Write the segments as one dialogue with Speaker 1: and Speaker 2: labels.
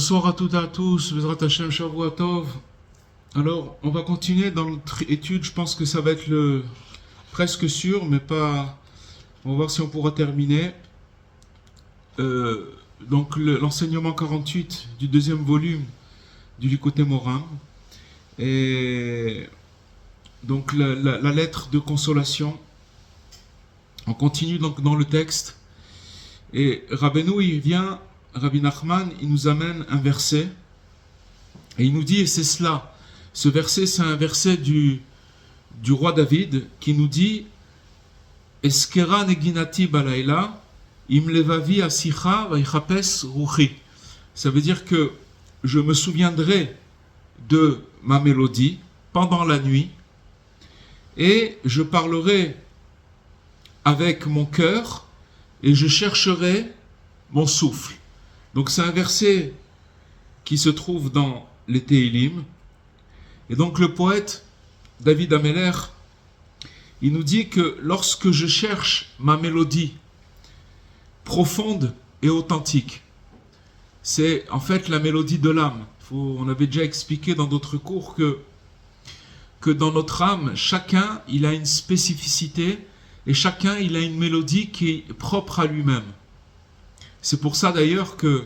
Speaker 1: Bonsoir à toutes et à tous, Bezrat Hashem, Shavua Tov. Alors, on va continuer dans notre étude, je pense que ça va être presque sûr, mais pas... On va voir si on pourra terminer. Donc, l'enseignement 48 du deuxième volume du Likutei Moharan. Et donc, la lettre de consolation. On continue donc dans le texte. Et Rabbeinu, il vient... Rabbi Nachman, il nous amène un verset et il nous dit, et c'est cela, ce verset c'est un verset du roi David qui nous dit Eskera neginati balayla im levavi asicha vaichapes ruchi. Ça veut dire que je me souviendrai de ma mélodie pendant la nuit et je parlerai avec mon cœur et je chercherai mon souffle. Donc c'est un verset qui se trouve dans les Tehillim. Et donc le poète David Ameller, il nous dit que lorsque je cherche ma mélodie profonde et authentique, c'est en fait la mélodie de l'âme. On avait déjà expliqué dans d'autres cours que dans notre âme, chacun il a une spécificité et chacun il a une mélodie qui est propre à lui-même. C'est pour ça d'ailleurs que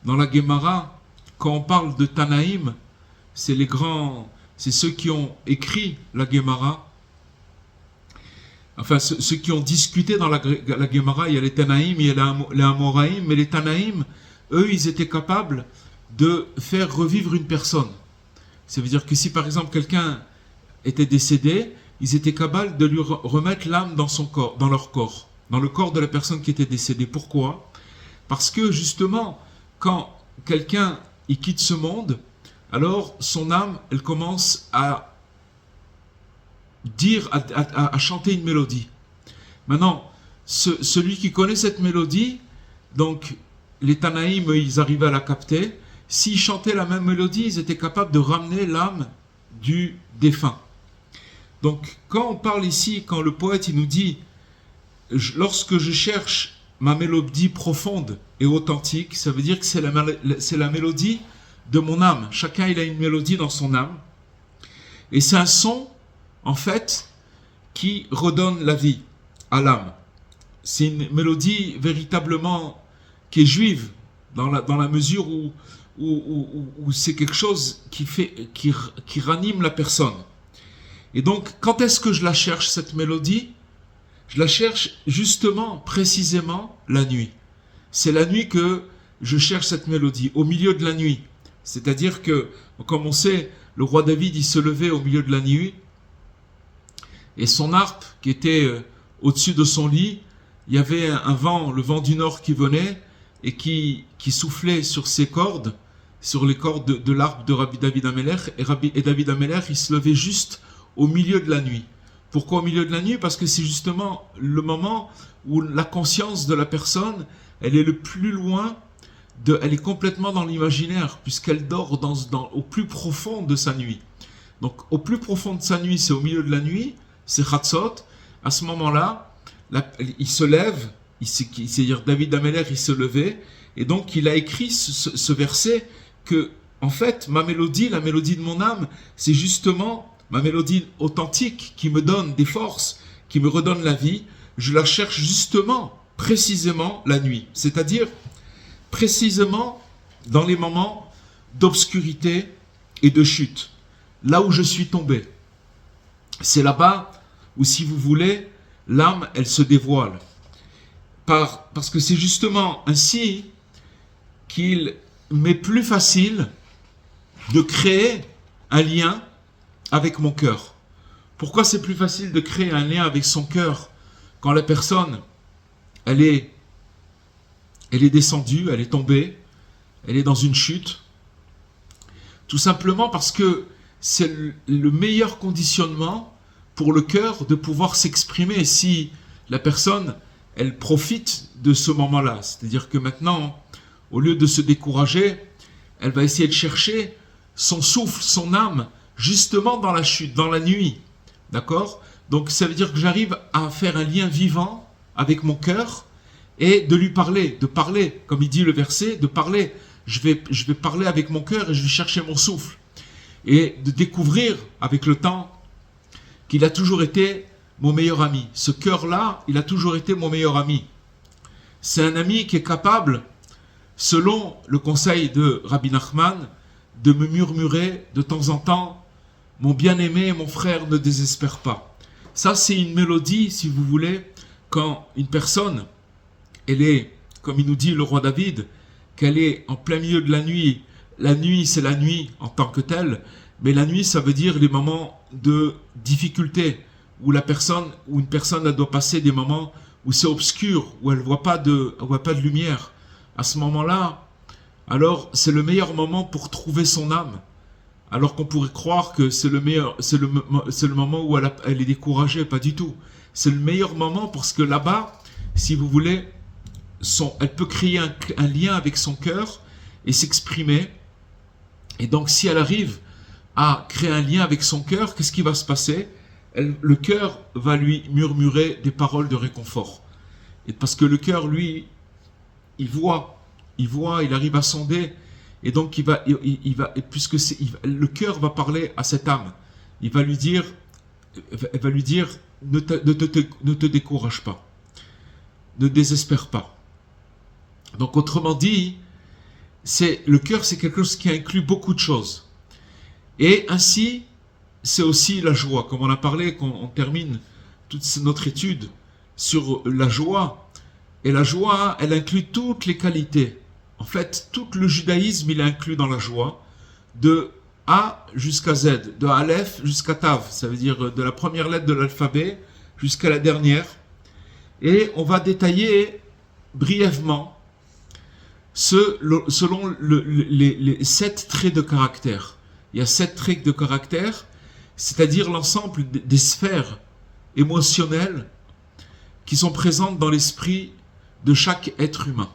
Speaker 1: dans la Gemara, quand on parle de Tanaïm, c'est ceux qui ont écrit la Gemara. Enfin, ceux qui ont discuté dans la Gemara, il y a les Tanaïm, il y a les Amoraïm, mais les Tanaïm, eux, ils étaient capables de faire revivre une personne. Ça veut dire que si par exemple quelqu'un était décédé, ils étaient capables de lui remettre l'âme dans son corps, dans leur corps, dans le corps de la personne qui était décédée. Pourquoi? Parce que justement, quand quelqu'un il quitte ce monde, alors son âme, elle commence à dire, à chanter une mélodie. Maintenant, celui qui connaît cette mélodie, donc les Tanaïm, ils arrivaient à la capter. S'ils chantaient la même mélodie, ils étaient capables de ramener l'âme du défunt. Donc, quand on parle ici, quand le poète il nous dit lorsque je cherche ma mélodie profonde et authentique, ça veut dire que c'est la mélodie de mon âme. Chacun il a une mélodie dans son âme. Et c'est un son, en fait, qui redonne la vie à l'âme. C'est une mélodie véritablement qui est juive, dans la mesure où c'est quelque chose qui ranime la personne. Et donc, quand est-ce que je la cherche, cette mélodie? Je la cherche justement, précisément, la nuit. C'est la nuit que je cherche cette mélodie, au milieu de la nuit. C'est-à-dire que, comme on sait, le roi David, il se levait au milieu de la nuit, et son harpe, qui était au-dessus de son lit, il y avait un vent, le vent du nord qui venait, et qui soufflait sur ses cordes, sur les cordes de l'arbre de Rabbi David Ameler, et David Ameler, il se levait juste au milieu de la nuit. Pourquoi au milieu de la nuit? Parce que c'est justement le moment où la conscience de la personne, elle est le plus loin, elle est complètement dans l'imaginaire, puisqu'elle dort au plus profond de sa nuit. Donc au plus profond de sa nuit, c'est au milieu de la nuit, c'est Chatzot. À ce moment-là, il se lève, c'est-à-dire David Ameler, il se levait, et donc il a écrit ce verset que, en fait, ma mélodie, la mélodie de mon âme, c'est justement ma mélodie authentique qui me donne des forces, qui me redonne la vie. Je la cherche justement, précisément, la nuit. C'est-à-dire, précisément, dans les moments d'obscurité et de chute. Là où je suis tombé. C'est là-bas où, si vous voulez, l'âme, elle se dévoile. Parce que c'est justement ainsi qu'il m'est plus facile de créer un lien avec mon cœur. Pourquoi c'est plus facile de créer un lien avec son cœur quand la personne, elle est descendue, elle est tombée, elle est dans une chute? Tout simplement parce que c'est le meilleur conditionnement pour le cœur de pouvoir s'exprimer si la personne, elle profite de ce moment-là. C'est-à-dire que maintenant, au lieu de se décourager, elle va essayer de chercher son souffle, son âme, justement dans la chute, dans la nuit. D'accord? Donc ça veut dire que j'arrive à faire un lien vivant avec mon cœur et de lui parler, comme il dit le verset, de parler. Je vais parler avec mon cœur et je vais chercher mon souffle. Et de découvrir avec le temps qu'il a toujours été mon meilleur ami. Ce cœur-là, il a toujours été mon meilleur ami. C'est un ami qui est capable, selon le conseil de Rabbi Nachman, de me murmurer de temps en temps, mon bien-aimé, mon frère, ne désespère pas. Ça, c'est une mélodie, si vous voulez, quand une personne, elle est, comme il nous dit le roi David, qu'elle est en plein milieu de la nuit. La nuit, c'est la nuit en tant que telle, mais la nuit, ça veut dire les moments de difficulté, où une personne elle doit passer des moments où c'est obscur, où elle voit pas de lumière. À ce moment-là, alors c'est le meilleur moment pour trouver son âme. Alors qu'on pourrait croire que c'est le moment où elle est découragée, pas du tout. C'est le meilleur moment parce que là-bas, si vous voulez, elle peut créer un lien avec son cœur et s'exprimer. Et donc si elle arrive à créer un lien avec son cœur, qu'est-ce qui va se passer? Le cœur va lui murmurer des paroles de réconfort. Et parce que le cœur, lui, il voit, il arrive à sonder. Et donc le cœur va parler à cette âme. Elle va lui dire, ne te décourage pas, ne désespère pas. Donc autrement dit, le cœur, c'est quelque chose qui inclut beaucoup de choses. Et ainsi, c'est aussi la joie. Comme on a parlé, quand on termine toute notre étude sur la joie. Et la joie, elle inclut toutes les qualités. En fait, tout le judaïsme, il est inclus dans la joie. De A jusqu'à Z, de Aleph jusqu'à Tav. Ça veut dire de la première lettre de l'alphabet jusqu'à la dernière. Et on va détailler brièvement selon les 7 traits de caractère. Il y a 7 traits de caractère, c'est-à-dire l'ensemble des sphères émotionnelles qui sont présentes dans l'esprit de chaque être humain.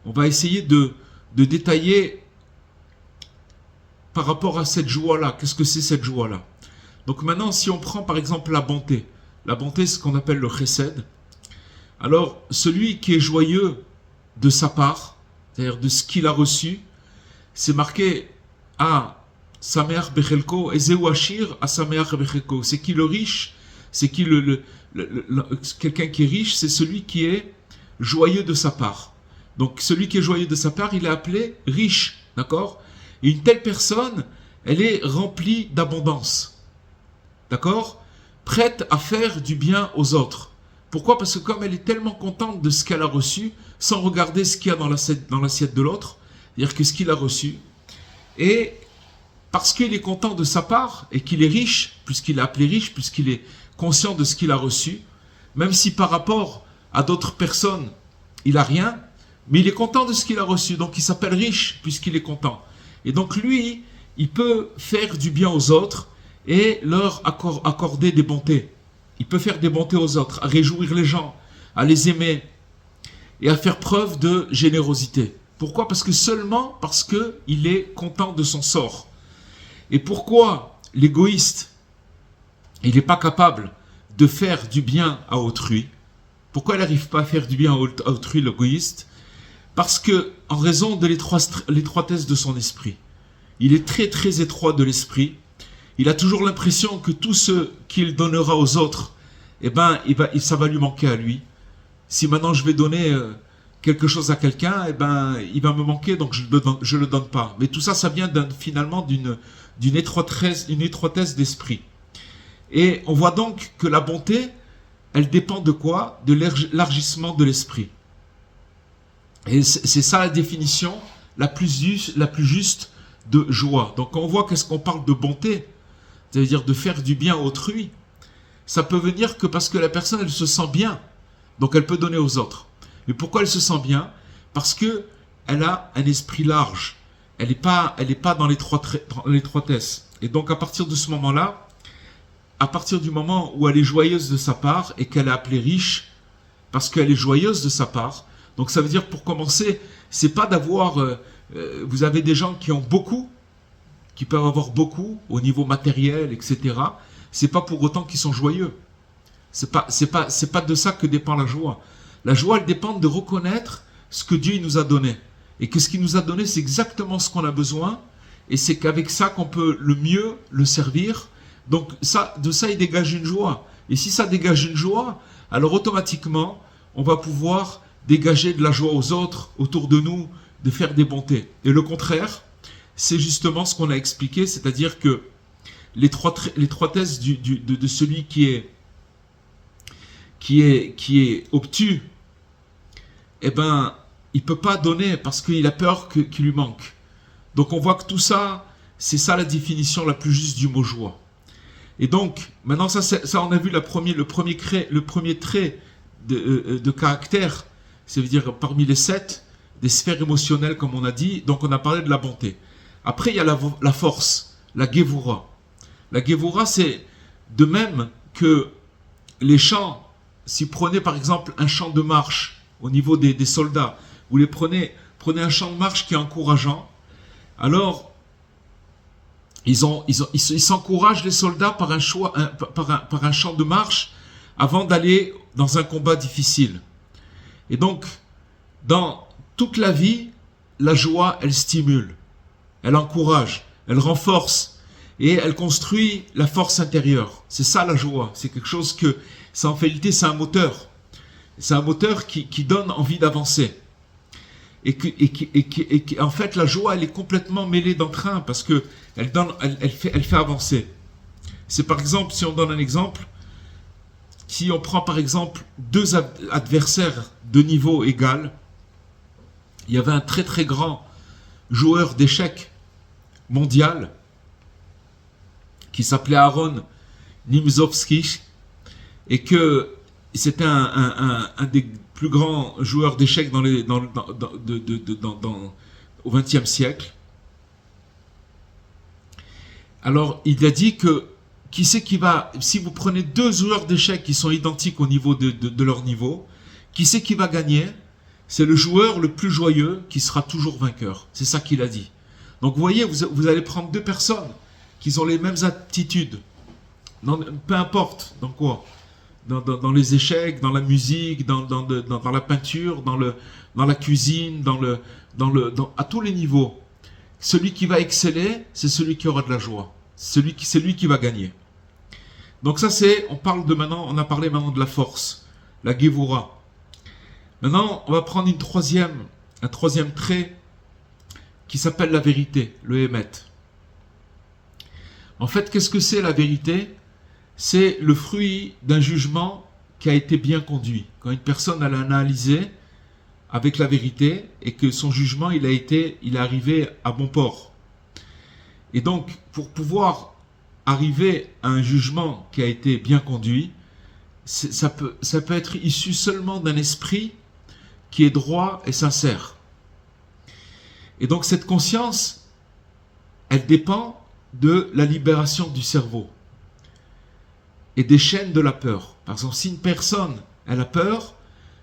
Speaker 1: On va essayer de détailler par rapport à cette joie-là. Qu'est-ce que c'est cette joie-là? Donc maintenant, si on prend par exemple la bonté c'est ce qu'on appelle le chesed. Alors, celui qui est joyeux de sa part, c'est-à-dire de ce qu'il a reçu, c'est marqué à Sameach Bechelko, Ezeu Ashir à Sameach Bechelko. C'est qui le riche? C'est qui quelqu'un qui est riche? C'est celui qui est joyeux de sa part. Donc, celui qui est joyeux de sa part, il est appelé riche, d'accord? Et une telle personne, elle est remplie d'abondance, d'accord? Prête à faire du bien aux autres. Pourquoi? Parce que comme elle est tellement contente de ce qu'elle a reçu, sans regarder ce qu'il y a dans l'assiette de l'autre, c'est-à-dire que ce qu'il a reçu, et parce qu'il est content de sa part, et qu'il est riche, puisqu'il est appelé riche, puisqu'il est conscient de ce qu'il a reçu, même si par rapport à d'autres personnes, il n'a rien, mais il est content de ce qu'il a reçu, donc il s'appelle riche, puisqu'il est content. Et donc lui, il peut faire du bien aux autres, et leur accorder des bontés. Il peut faire des bontés aux autres, à réjouir les gens, à les aimer et à faire preuve de générosité. Pourquoi? Seulement parce qu'il est content de son sort. Et pourquoi l'égoïste, il n'est pas capable de faire du bien à autrui? Pourquoi il n'arrive pas à faire du bien à autrui, l'égoïste? Parce que, en raison de l'étroitesse de son esprit, il est très très étroit de l'esprit. Il a toujours l'impression que tout ce qu'il donnera aux autres, eh ben, ça va lui manquer à lui. Si maintenant je vais donner quelque chose à quelqu'un, eh ben, il va me manquer, donc je ne le donne pas. Mais tout ça, ça vient finalement d'une étroitesse d'esprit. Et on voit donc que la bonté, elle dépend de quoi? De l'élargissement de l'esprit. Et c'est ça la définition la plus juste de joie. Donc quand on voit qu'est-ce qu'on parle de bonté, c'est-à-dire de faire du bien à autrui, ça peut venir que parce que la personne, elle se sent bien, donc elle peut donner aux autres. Mais pourquoi elle se sent bien? Parce que elle a un esprit large. Elle n'est pas dans l'étroitesse. Et donc à partir de ce moment-là, à partir du moment où elle est joyeuse de sa part et qu'elle est appelée riche, parce qu'elle est joyeuse de sa part, donc ça veut dire pour commencer, c'est pas d'avoir... vous avez des gens qui ont beaucoup, qui peuvent avoir beaucoup au niveau matériel, etc. C'est pas pour autant qu'ils sont joyeux. C'est pas de ça que dépend la joie. La joie, elle dépend de reconnaître ce que Dieu nous a donné. Et que ce qu'il nous a donné, c'est exactement ce qu'on a besoin. Et c'est qu'avec ça qu'on peut le mieux le servir. Donc de ça, il dégage une joie. Et si ça dégage une joie, alors automatiquement, on va pouvoir dégager de la joie aux autres, autour de nous, de faire des bontés. Et le contraire, c'est justement ce qu'on a expliqué, c'est-à-dire que l'étroitesse de celui qui est obtus, eh ben, il peut pas donner parce qu'il a peur qu'il lui manque. Donc on voit que tout ça, c'est ça la définition la plus juste du mot joie. Et donc, maintenant ça on a vu le premier trait de caractère, c'est-à-dire parmi les 7, des sphères émotionnelles comme on a dit, donc on a parlé de la bonté. Après, il y a la force, la Gévoura. La Gévoura, c'est de même que les chants, si vous prenez par exemple un chant de marche au niveau des soldats, vous prenez un chant de marche qui est encourageant, alors ils s'encouragent les soldats par un chant de marche avant d'aller dans un combat difficile. Et donc, dans toute la vie, la joie, elle stimule. Elle encourage, elle renforce et elle construit la force intérieure. C'est ça la joie. C'est quelque chose en réalité, c'est un moteur. C'est un moteur qui donne envie d'avancer. En fait, la joie, elle est complètement mêlée d'entrain parce que elle fait avancer. C'est par exemple, si on donne un exemple, si on prend par exemple deux adversaires de niveau égal, il y avait un très très grand joueur d'échecs mondial qui s'appelait Aaron Nimzowski et que c'était un des plus grands joueurs d'échecs au XXe siècle. Alors il a dit que qui c'est qui va, si vous prenez deux joueurs d'échecs qui sont identiques au niveau de leur niveau, qui c'est qui va gagner? C'est le joueur le plus joyeux qui sera toujours vainqueur. C'est ça qu'il a dit. Donc vous voyez, vous allez prendre deux personnes qui ont les mêmes aptitudes. Peu importe dans quoi. Dans les échecs, dans la musique, dans la peinture, dans la cuisine, à tous les niveaux. Celui qui va exceller, c'est celui qui aura de la joie. C'est lui qui va gagner. Donc ça on a parlé maintenant de la force, la Gevura. Maintenant, on va prendre un troisième trait qui s'appelle la vérité, le Emet. En fait, qu'est-ce que c'est la vérité? C'est le fruit d'un jugement qui a été bien conduit. Quand une personne a analysé avec la vérité et que son jugement il est arrivé à bon port. Et donc, pour pouvoir arriver à un jugement qui a été bien conduit, ça peut être issu seulement d'un esprit qui est droit et sincère. Et donc cette conscience, elle dépend de la libération du cerveau et des chaînes de la peur. Par exemple, si une personne elle a peur,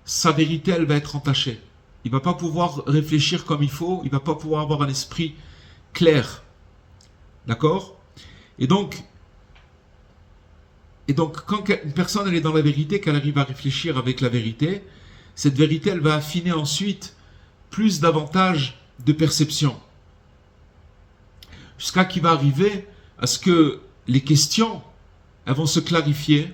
Speaker 1: sa vérité elle va être entachée. Il ne va pas pouvoir réfléchir comme il faut, il ne va pas pouvoir avoir un esprit clair. D'accord ? Et donc quand une personne elle est dans la vérité, qu'elle arrive à réfléchir avec la vérité, cette vérité elle va affiner ensuite plus davantage de perception. Jusqu'à qu'il va arriver à ce que les questions elles vont se clarifier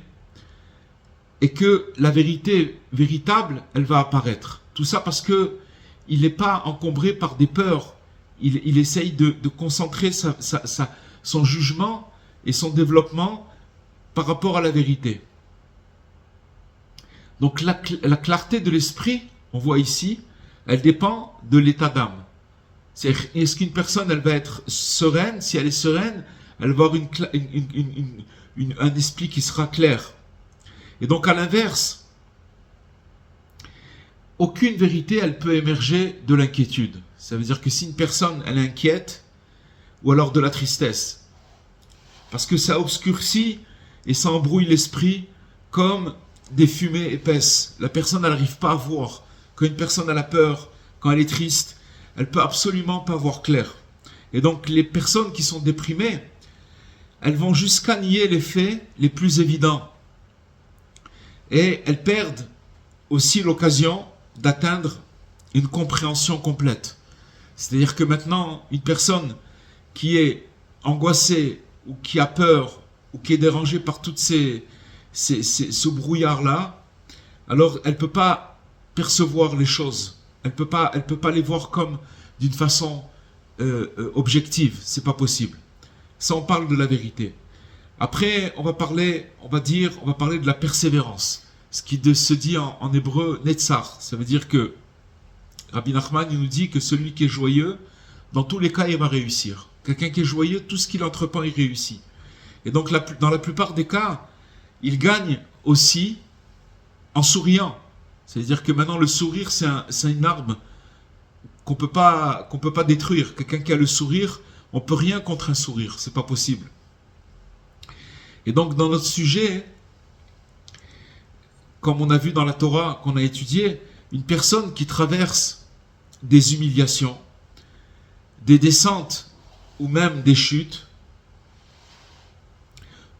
Speaker 1: et que la vérité véritable elle va apparaître. Tout ça parce que il n'est pas encombré par des peurs. Il essaye de concentrer son jugement et son développement par rapport à la vérité. Donc la clarté de l'esprit, on voit ici, elle dépend de l'état d'âme. Est-ce qu'une personne elle va être sereine? Si elle est sereine, elle va avoir un esprit qui sera clair. Et donc à l'inverse, aucune vérité elle peut émerger de l'inquiétude. Ça veut dire que si une personne elle est inquiète, ou alors de la tristesse, parce que ça obscurcit et ça embrouille l'esprit comme des fumées épaisses. La personne elle n'arrive pas à voir. Quand une personne a la peur, quand elle est triste, elle peut absolument pas voir clair. Et donc les personnes qui sont déprimées, elles vont jusqu'à nier les faits les plus évidents. Et elles perdent aussi l'occasion d'atteindre une compréhension complète. C'est-à-dire que maintenant, une personne qui est angoissée ou qui a peur ou qui est dérangée par toutes ce brouillard-là, alors elle ne peut pas percevoir les choses. Elle peut pas les voir comme d'une façon objective. C'est pas possible. Ça, on parle de la vérité. Après, on va parler de la persévérance. Ce qui se dit en hébreu, netzar. Ça veut dire que Rabbi Nachman il nous dit que celui qui est joyeux, dans tous les cas, il va réussir. Quelqu'un qui est joyeux, tout ce qu'il entreprend, il réussit. Et donc, dans la plupart des cas, il gagne aussi en souriant. C'est-à-dire que maintenant, le sourire, c'est une arme qu'on peut pas détruire. Quelqu'un qui a le sourire, on peut rien contre un sourire. C'est pas possible. Et donc, dans notre sujet, comme on a vu dans la Torah qu'on a étudié, une personne qui traverse des humiliations, des descentes ou même des chutes,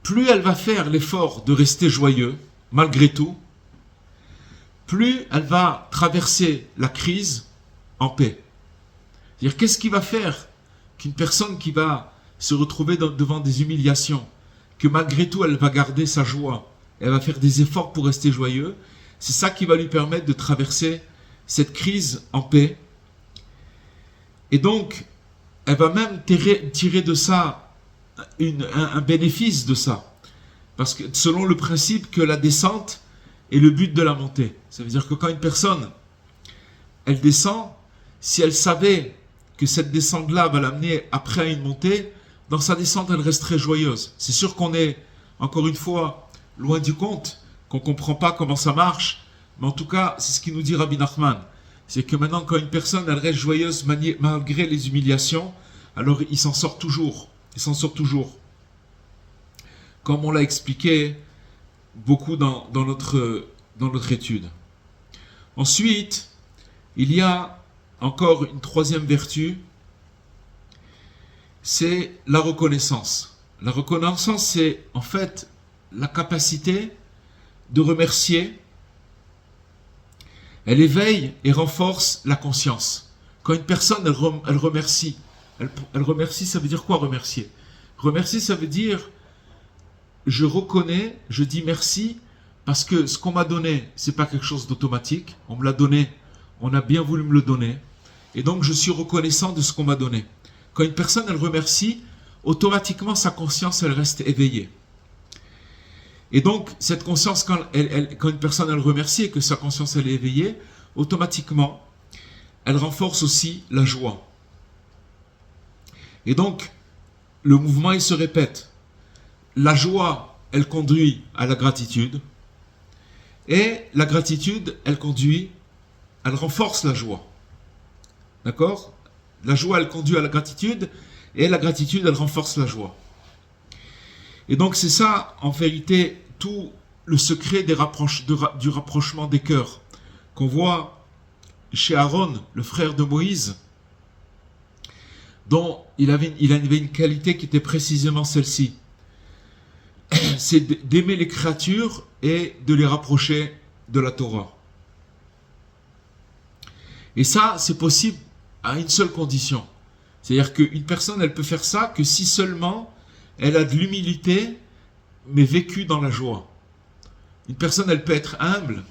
Speaker 1: plus elle va faire l'effort de rester joyeux, malgré tout, plus elle va traverser la crise en paix. C'est-à-dire, qu'est-ce qui va faire qu'une personne qui va se retrouver devant des humiliations, que malgré tout elle va garder sa joie, elle va faire des efforts pour rester joyeux, c'est ça qui va lui permettre de traverser cette crise en paix Et donc, elle va même tirer de ça un bénéfice de ça. Parce que selon le principe que la descente est le but de la montée. Ça veut dire que quand une personne, elle descend, si elle savait que cette descente-là va l'amener après à une montée, dans sa descente, elle resterait joyeuse. C'est sûr qu'on est, encore une fois, loin du compte, qu'on ne comprend pas comment ça marche, mais en tout cas, c'est ce qu'il nous dit Rabbi Nachman. C'est que maintenant, quand une personne, elle reste joyeuse malgré les humiliations, alors il s'en sort toujours. Il s'en sort toujours. Comme on l'a expliqué beaucoup dans notre étude. Ensuite, il y a encore une troisième vertu, c'est la reconnaissance. La reconnaissance, c'est en fait la capacité de remercier. Elle éveille et renforce la conscience. Quand une personne, elle remercie, elle remercie, ça veut dire quoi remercier? Remercier, ça veut dire je reconnais, je dis merci parce que ce qu'on m'a donné, c'est pas quelque chose d'automatique. On me l'a donné, on a bien voulu me le donner. Et donc je suis reconnaissant de ce qu'on m'a donné. Quand une personne, elle remercie, automatiquement sa conscience, elle reste éveillée. Et donc, cette conscience, quand une personne, elle remercie et que sa conscience, elle est éveillée, automatiquement, elle renforce aussi la joie. Et donc, le mouvement, il se répète. La joie, elle conduit à la gratitude. Et la gratitude, elle renforce la joie. D'accord? La joie, elle conduit à la gratitude. Et la gratitude, elle renforce la joie. Et donc c'est ça, en vérité, tout le secret du rapprochement des cœurs qu'on voit chez Aaron, le frère de Moïse, dont il avait une qualité qui était précisément celle-ci. C'est d'aimer les créatures et de les rapprocher de la Torah. Et ça, c'est possible à une seule condition. C'est-à-dire qu'une personne, elle peut faire ça que si seulement elle a de l'humilité, mais vécue dans la joie. Une personne, elle peut être humble,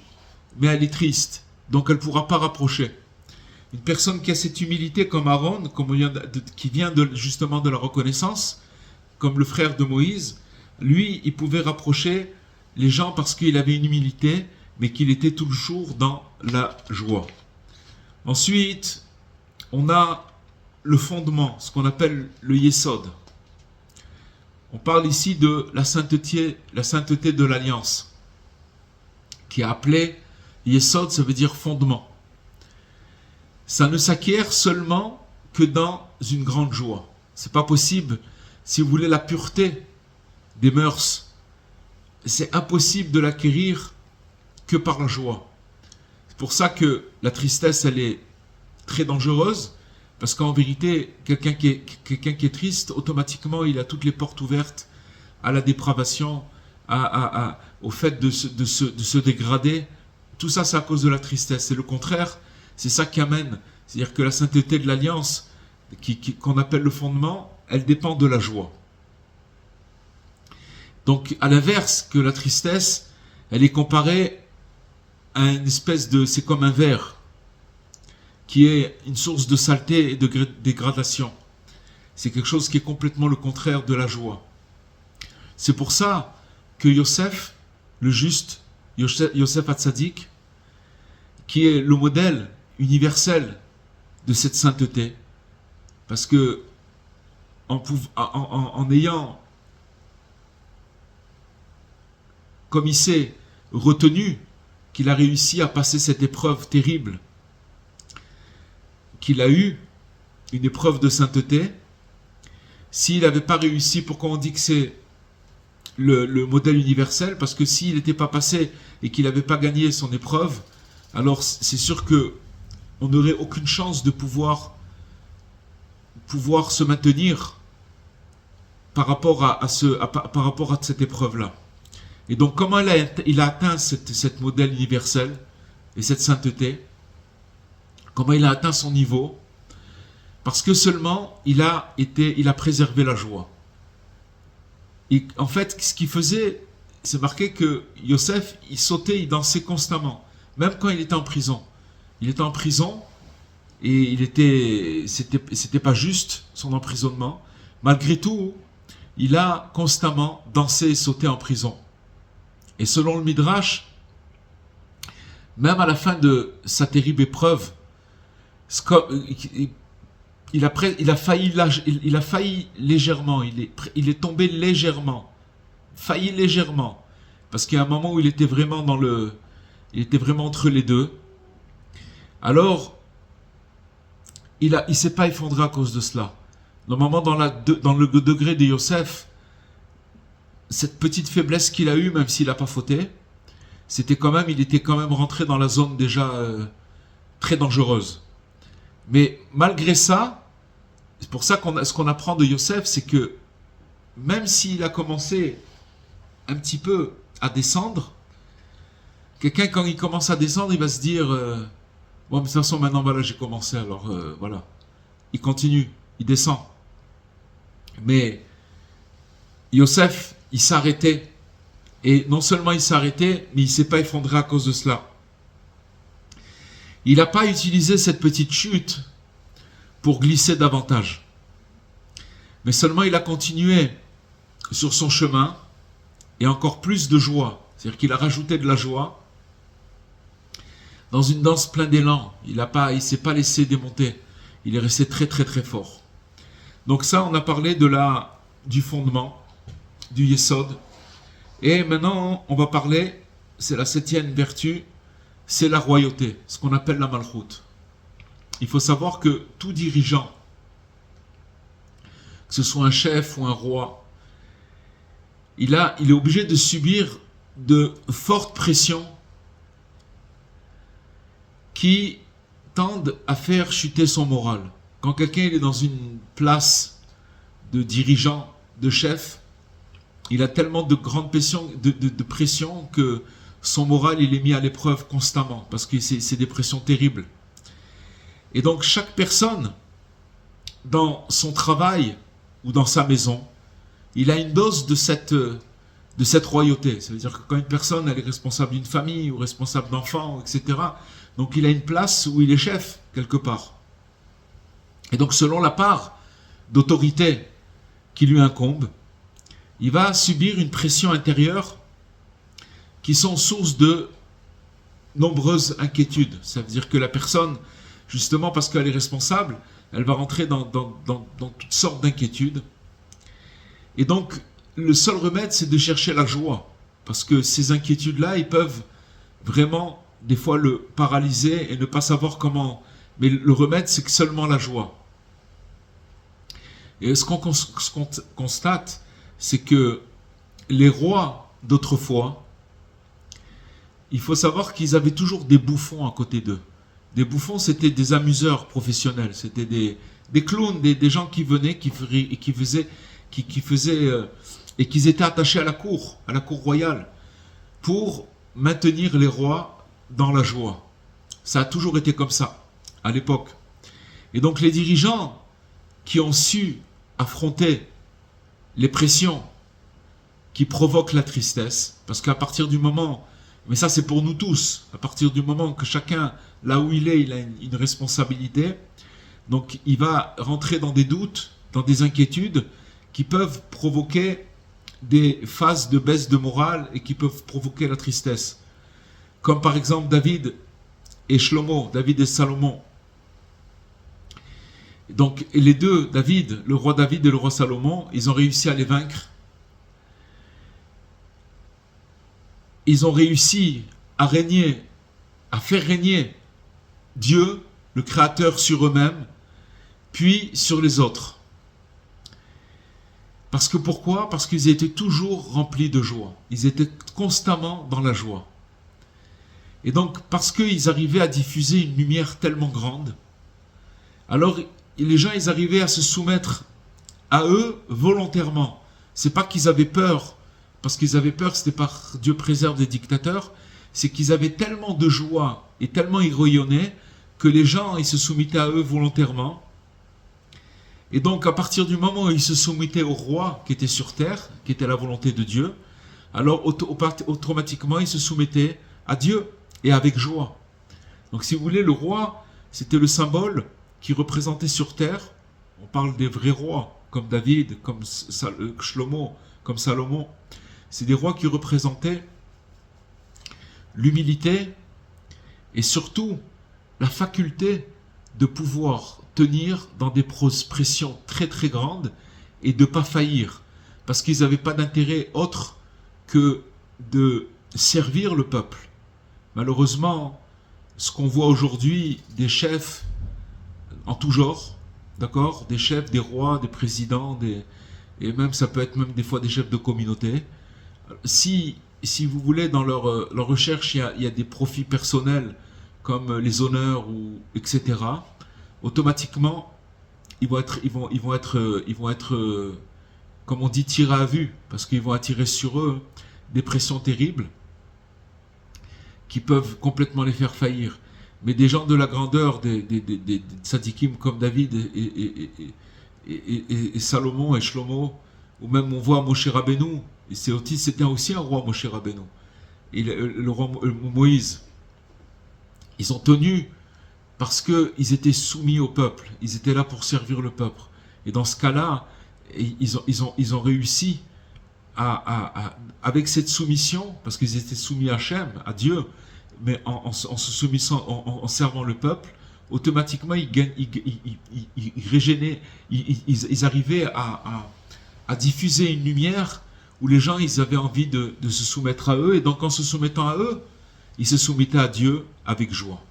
Speaker 1: mais elle est triste. Donc, elle ne pourra pas rapprocher. Une personne qui a cette humilité comme Aaron, qui vient justement de la reconnaissance, comme le frère de Moïse, lui, il pouvait rapprocher les gens parce qu'il avait une humilité, mais qu'il était toujours dans la joie. Ensuite, on a le fondement, ce qu'on appelle le Yesod. On parle ici de la sainteté de l'alliance, qui est appelée Yesod, ça veut dire fondement. Ça ne s'acquiert seulement que dans une grande joie. C'est pas possible. Si vous voulez la pureté des mœurs, c'est impossible de l'acquérir que par la joie. C'est pour ça que la tristesse, elle est très dangereuse. Parce qu'en vérité, quelqu'un qui est triste, automatiquement, il a toutes les portes ouvertes à la dépravation, au fait de se dégrader. Tout ça, c'est à cause de la tristesse. Et le contraire, c'est ça qui amène. C'est-à-dire que la sainteté de l'alliance, qu'on appelle le fondement, elle dépend de la joie. Donc, à l'inverse que la tristesse, elle est comparée à une espèce de... C'est comme un verre, qui est une source de saleté et de dégradation. C'est quelque chose qui est complètement le contraire de la joie. C'est pour ça que Yosef, le juste, Yosef Hatzadik, qui est le modèle universel de cette sainteté, parce que en ayant, comme il s'est retenu, qu'il a réussi à passer cette épreuve terrible, qu'il a eu une épreuve de sainteté, s'il n'avait pas réussi, pourquoi on dit que c'est le modèle universel? Parce que s'il n'était pas passé et qu'il n'avait pas gagné son épreuve, alors c'est sûr qu'on n'aurait aucune chance de pouvoir se maintenir par rapport à cette épreuve-là. Et donc comment il a atteint cette modèle universel et cette sainteté? Comment il a atteint son niveau? Parce que seulement il a préservé la joie. Et en fait, ce qu'il faisait, c'est marqué que Yosef, il sautait, il dansait constamment, même quand il était en prison. Il était en prison et c'était pas juste son emprisonnement. Malgré tout, il a constamment dansé et sauté en prison. Et selon le Midrash, même à la fin de sa terrible épreuve, il a failli légèrement, il est tombé légèrement, failli légèrement, parce qu'il y a un moment où il était vraiment entre les deux. Alors, il s'est pas effondré à cause de cela. Normalement, dans le degré de Yosef, cette petite faiblesse qu'il a eue, même s'il n'a pas fauté, il était quand même rentré dans la zone déjà très dangereuse. Mais malgré ça, c'est pour ça ce qu'on apprend de Yosef, c'est que même s'il a commencé un petit peu à descendre, quelqu'un quand il commence à descendre, il va se dire bon, de toute façon maintenant voilà, j'ai commencé, alors voilà. Il continue, il descend. Mais Yosef, il s'est arrêté. Et non seulement il s'est arrêté, mais il ne s'est pas effondré à cause de cela. Il n'a pas utilisé cette petite chute pour glisser davantage. Mais seulement il a continué sur son chemin et encore plus de joie. C'est-à-dire qu'il a rajouté de la joie dans une danse pleine d'élan. Il ne s'est pas laissé démonter. Il est resté très très très fort. Donc ça, on a parlé du fondement, du Yesod. Et maintenant, on va parler, c'est la 7e vertu, c'est la royauté, ce qu'on appelle la Malchut. Il faut savoir que tout dirigeant, que ce soit un chef ou un roi, il est obligé de subir de fortes pressions qui tendent à faire chuter son moral. Quand quelqu'un est dans une place de dirigeant, de chef, il a tellement de grande pression que son moral il est mis à l'épreuve constamment parce que c'est des pressions terribles. Et donc chaque personne dans son travail ou dans sa maison, il a une dose de cette royauté. Ça veut dire que quand une personne elle est responsable d'une famille ou responsable d'enfants, etc., donc il a une place où il est chef quelque part. Et donc selon la part d'autorité qui lui incombe, il va subir une pression intérieure qui sont source de nombreuses inquiétudes. Ça veut dire que la personne, justement parce qu'elle est responsable, elle va rentrer dans toutes sortes d'inquiétudes. Et donc, le seul remède, c'est de chercher la joie. Parce que ces inquiétudes-là, ils peuvent vraiment, des fois, le paralyser et ne pas savoir comment. Mais le remède, c'est que seulement la joie. Et ce qu'on constate, c'est que les rois d'autrefois, il faut savoir qu'ils avaient toujours des bouffons à côté d'eux. Des bouffons, c'était des amuseurs professionnels, c'était des clowns, des gens qui venaient, qui faisaient, et qui étaient attachés à la cour royale, pour maintenir les rois dans la joie. Ça a toujours été comme ça, à l'époque. Et donc les dirigeants qui ont su affronter les pressions qui provoquent la tristesse, parce qu'à partir du moment, mais ça c'est pour nous tous, à partir du moment que chacun, là où il est, il a une responsabilité, donc il va rentrer dans des doutes, dans des inquiétudes qui peuvent provoquer des phases de baisse de morale et qui peuvent provoquer la tristesse. Comme par exemple David et Shlomo, David et Salomon. Donc les deux, le roi David et le roi Salomon, ils ont réussi à les vaincre. Ils ont réussi à régner, à faire régner Dieu, le Créateur, sur eux-mêmes, puis sur les autres. Parce que pourquoi ? Parce qu'ils étaient toujours remplis de joie. Ils étaient constamment dans la joie. Et donc, parce qu'ils arrivaient à diffuser une lumière tellement grande, alors les gens, ils arrivaient à se soumettre à eux volontairement. C'est pas qu'ils avaient peur, parce qu'ils avaient peur, c'était par Dieu préserve des dictateurs, c'est qu'ils avaient tellement de joie et tellement ils rayonnaient que les gens, ils se soumettaient à eux volontairement. Et donc, à partir du moment où ils se soumettaient au roi qui était sur terre, qui était la volonté de Dieu, alors automatiquement, ils se soumettaient à Dieu et avec joie. Donc, si vous voulez, le roi, c'était le symbole qui représentait sur terre, on parle des vrais rois, comme David, comme Shlomo, comme Salomon, c'est des rois qui représentaient l'humilité et surtout la faculté de pouvoir tenir dans des pressions très très grandes et de ne pas faillir, parce qu'ils n'avaient pas d'intérêt autre que de servir le peuple. Malheureusement, ce qu'on voit aujourd'hui, des chefs en tout genre, d'accord, des chefs, des rois, des présidents, et même ça peut être même des fois des chefs de communauté. Si vous voulez, dans leur recherche, il y a des profits personnels comme les honneurs ou etc. Automatiquement, ils vont être, comme on dit, tirés à vue, parce qu'ils vont attirer sur eux des pressions terribles qui peuvent complètement les faire faillir. Mais des gens de la grandeur des tzadikim comme David et Salomon et Shlomo, ou même on voit Moshe Rabbeinu, c'était aussi un roi, Moshe Rabbeinu, et le roi Moïse, ils ont tenu parce qu'ils étaient soumis au peuple, ils étaient là pour servir le peuple. Et dans ce cas-là, ils ont réussi avec cette soumission, parce qu'ils étaient soumis à Hachem, à Dieu, mais en se soumissant, en servant le peuple, automatiquement ils arrivaient à diffuser une lumière où les gens ils avaient envie de se soumettre à eux, et donc en se soumettant à eux, ils se soumettaient à Dieu avec joie.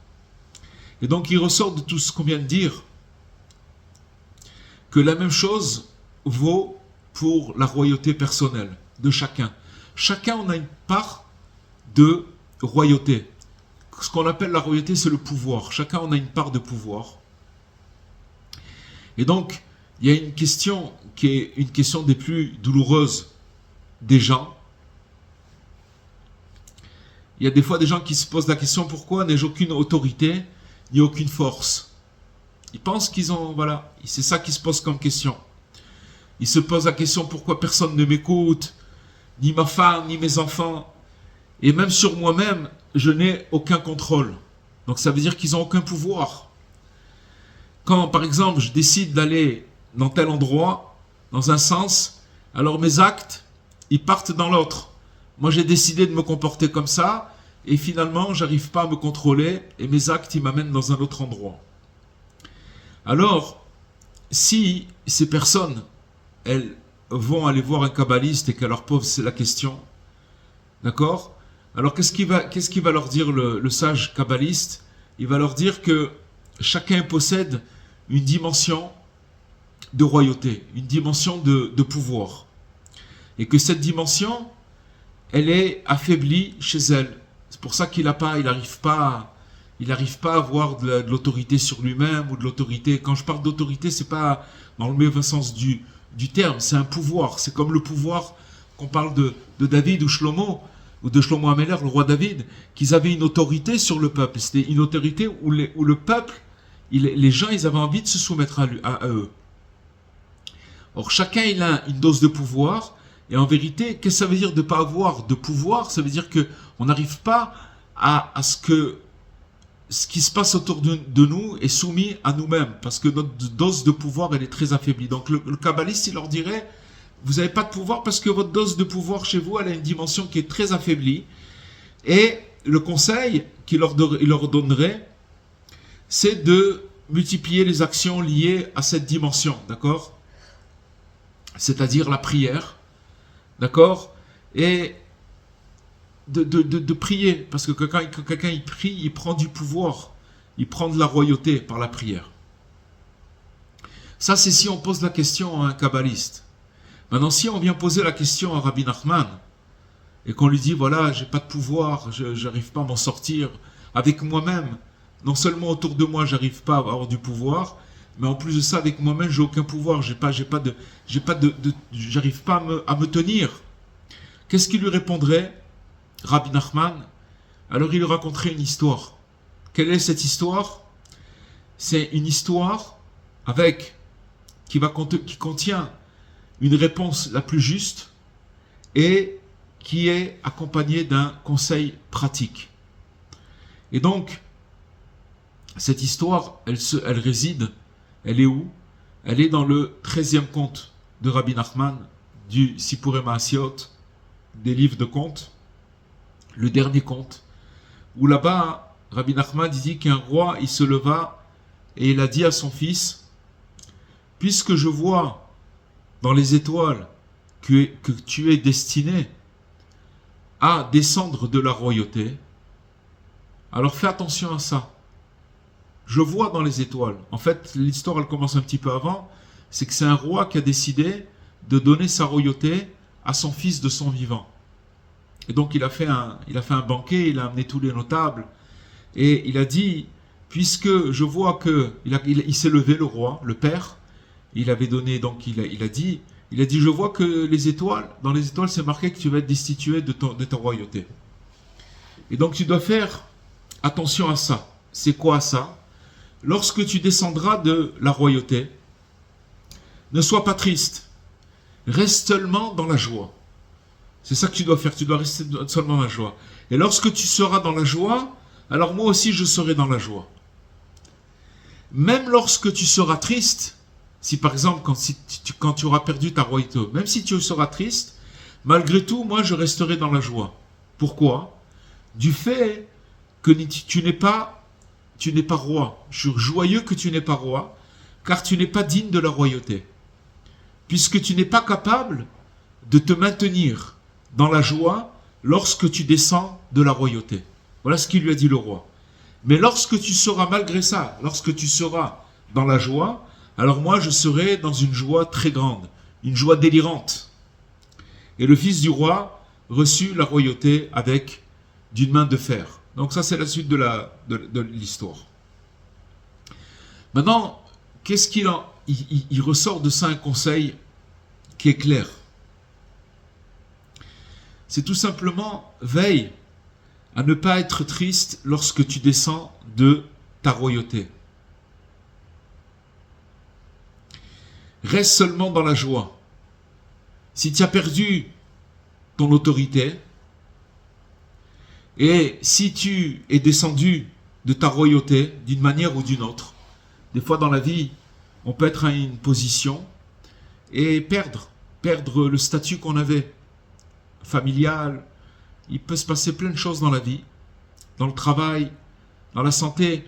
Speaker 1: Et donc il ressort de tout ce qu'on vient de dire que la même chose vaut pour la royauté personnelle de chacun. Chacun on a une part de royauté. Ce qu'on appelle la royauté, c'est le pouvoir. Chacun on a une part de pouvoir. Et donc, il y a une question qui est une question des plus douloureuses des gens. Il y a des fois des gens qui se posent la question: pourquoi n'ai-je aucune autorité ni aucune force? Ils pensent qu'ils ont, voilà, c'est ça qui se pose comme question. Ils se posent la question: pourquoi personne ne m'écoute, ni ma femme, ni mes enfants, et même sur moi-même, je n'ai aucun contrôle. Donc ça veut dire qu'ils n'ont aucun pouvoir. Quand, par exemple, je décide d'aller dans tel endroit, dans un sens, alors mes actes, ils partent dans l'autre. Moi, j'ai décidé de me comporter comme ça, et finalement, j'arrive pas à me contrôler, et mes actes, ils m'amènent dans un autre endroit. Alors, si ces personnes, elles vont aller voir un kabbaliste et qu'elles leur posent la question, d'accord? Alors, qu'est-ce qu'il va leur dire le sage kabbaliste? Il va leur dire que chacun possède une dimension de royauté, une dimension de pouvoir. Et que cette dimension, elle est affaiblie chez elle. C'est pour ça qu'il n'arrive pas à avoir de l'autorité sur lui-même ou de l'autorité. Quand je parle d'autorité, c'est pas dans le mauvais sens du terme, c'est un pouvoir. C'est comme le pouvoir qu'on parle de David ou Shlomo Améler, le roi David, qu'ils avaient une autorité sur le peuple. C'était une autorité où le peuple, les gens, ils avaient envie de se soumettre à eux. Or, chacun, il a une dose de pouvoir. Et en vérité, qu'est-ce que ça veut dire de ne pas avoir de pouvoir? Ça veut dire qu'on n'arrive pas à ce que ce qui se passe autour de nous est soumis à nous-mêmes. Parce que notre dose de pouvoir, elle est très affaiblie. Donc, le kabbaliste, il leur dirait: vous n'avez pas de pouvoir parce que votre dose de pouvoir chez vous, elle a une dimension qui est très affaiblie. Et le conseil qu'il leur donnerait, c'est de multiplier les actions liées à cette dimension, d'accord? C'est-à-dire la prière, d'accord? Et de prier, parce que quand quelqu'un il prie, il prend du pouvoir, il prend de la royauté par la prière. Ça, c'est si on pose la question à un kabbaliste. Maintenant, si on vient poser la question à Rabbi Nachman, et qu'on lui dit: voilà, j'ai pas de pouvoir, j'arrive pas à m'en sortir avec moi-même, non seulement autour de moi, j'arrive pas à avoir du pouvoir, mais en plus de ça, avec moi-même, j'ai aucun pouvoir, j'arrive pas à me tenir. Qu'est-ce qu'il lui répondrait, Rabbi Nachman? Alors il lui raconterait une histoire. Quelle est cette histoire? C'est une histoire qui contient une réponse la plus juste et qui est accompagnée d'un conseil pratique. Et donc, cette histoire, elle réside, elle est où? Elle est dans le 13e conte de Rabbi Nachman, du Sipurei Maasiot, des livres de contes, le dernier conte, où là-bas, Rabbi Nachman dit qu'un roi, il se leva et il a dit à son fils, puisque je vois dans les étoiles que tu es destiné à descendre de la royauté, alors fais attention à ça. Je vois dans les étoiles. En fait, l'histoire, elle commence un petit peu avant. C'est que c'est un roi qui a décidé de donner sa royauté à son fils de son vivant. Et donc, il a fait un banquet, il a amené tous les notables. Et il a dit, puisque je vois que il s'est levé, le roi, le père, il avait donné, donc il a dit, je vois que les étoiles, dans les étoiles, c'est marqué que tu vas être destitué de ta royauté. Et donc, tu dois faire attention à ça. C'est quoi ça? Lorsque tu descendras de la royauté, ne sois pas triste. Reste seulement dans la joie. C'est ça que tu dois faire. Tu dois rester seulement dans la joie. Et lorsque tu seras dans la joie, alors moi aussi je serai dans la joie. Même lorsque tu seras triste, si par exemple quand tu auras perdu ta royauté, même si tu seras triste, malgré tout, moi je resterai dans la joie. Pourquoi? Du fait que tu n'es pas roi. Je suis joyeux que tu n'es pas roi, car tu n'es pas digne de la royauté. Puisque tu n'es pas capable de te maintenir dans la joie lorsque tu descends de la royauté. Voilà ce qu'il lui a dit le roi. Mais lorsque tu seras, malgré ça, lorsque tu seras dans la joie, alors moi je serai dans une joie très grande, une joie délirante. Et le fils du roi reçut la royauté avec d'une main de fer. Donc ça c'est la suite de l'histoire. Maintenant, qu'est-ce il ressort de ça un conseil qui est clair. C'est tout simplement veille à ne pas être triste lorsque tu descends de ta royauté. Reste seulement dans la joie. Si tu as perdu ton autorité, et si tu es descendu de ta royauté d'une manière ou d'une autre, des fois dans la vie, on peut être à une position et perdre le statut qu'on avait, familial. Il peut se passer plein de choses dans la vie, dans le travail, dans la santé.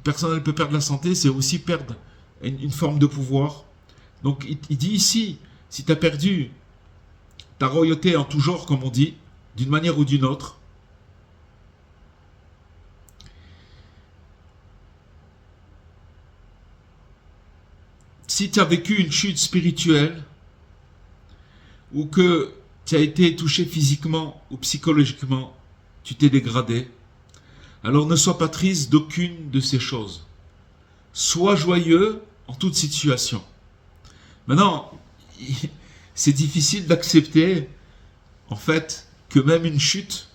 Speaker 1: Personne ne peut perdre la santé, c'est aussi perdre une forme de pouvoir. Donc il dit ici, si tu as perdu ta royauté en tout genre, comme on dit, d'une manière ou d'une autre, si tu as vécu une chute spirituelle, ou que tu as été touché physiquement ou psychologiquement, tu t'es dégradé, alors ne sois pas triste d'aucune de ces choses. Sois joyeux en toute situation. Maintenant, c'est difficile d'accepter, en fait, que même une chute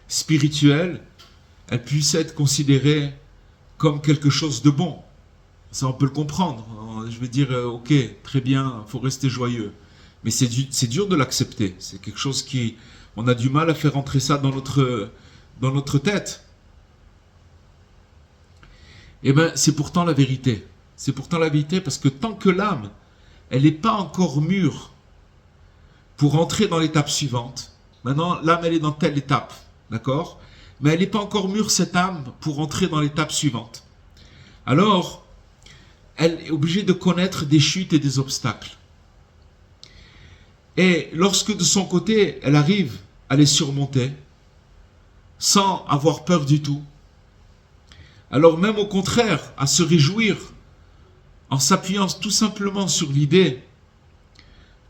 Speaker 1: spirituelle, elle puisse être considérée comme quelque chose de bon. Ça, on peut le comprendre. Je vais dire, ok, très bien, il faut rester joyeux. Mais c'est dur de l'accepter. C'est quelque chose on a du mal à faire rentrer ça dans notre tête. Eh bien, c'est pourtant la vérité. C'est pourtant la vérité parce que tant que l'âme, elle n'est pas encore mûre pour entrer dans l'étape suivante. Maintenant, l'âme, elle est dans telle étape, d'accord? Mais elle n'est pas encore mûre, cette âme, pour entrer dans l'étape suivante. Alors, elle est obligée de connaître des chutes et des obstacles. Et lorsque de son côté, elle arrive à les surmonter, sans avoir peur du tout, alors même au contraire, à se réjouir, en s'appuyant tout simplement sur l'idée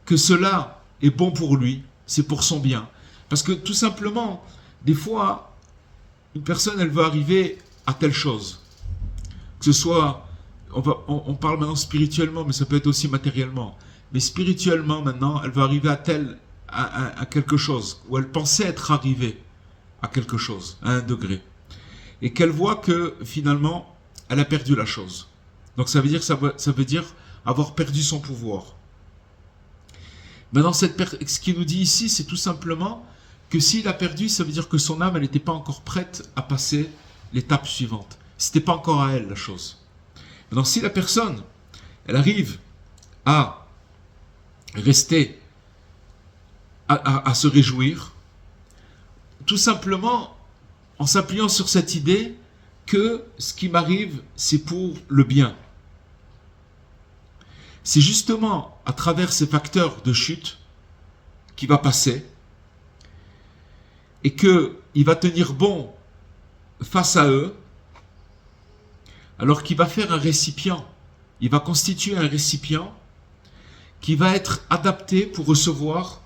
Speaker 1: que cela est bon pour lui, c'est pour son bien. Parce que tout simplement, des fois, une personne, elle va arriver à telle chose. Que ce soit, on parle maintenant spirituellement, mais ça peut être aussi matériellement. Mais spirituellement, maintenant, elle va arriver à quelque chose, où elle pensait être arrivée à quelque chose, à un degré. Et qu'elle voit que, finalement, elle a perdu la chose. Donc ça veut dire avoir perdu son pouvoir. Maintenant, ce qu'il nous dit ici, c'est tout simplement que s'il a perdu, ça veut dire que son âme, elle n'était pas encore prête à passer l'étape suivante. C'était pas encore à elle la chose. Donc si la personne, elle arrive à rester, à se réjouir, tout simplement en s'appuyant sur cette idée que ce qui m'arrive, c'est pour le bien. C'est justement à travers ces facteurs de chute qu'il va passer et qu'il va tenir bon face à eux, alors qu'il va faire un récipient. Il va constituer un récipient qui va être adapté pour recevoir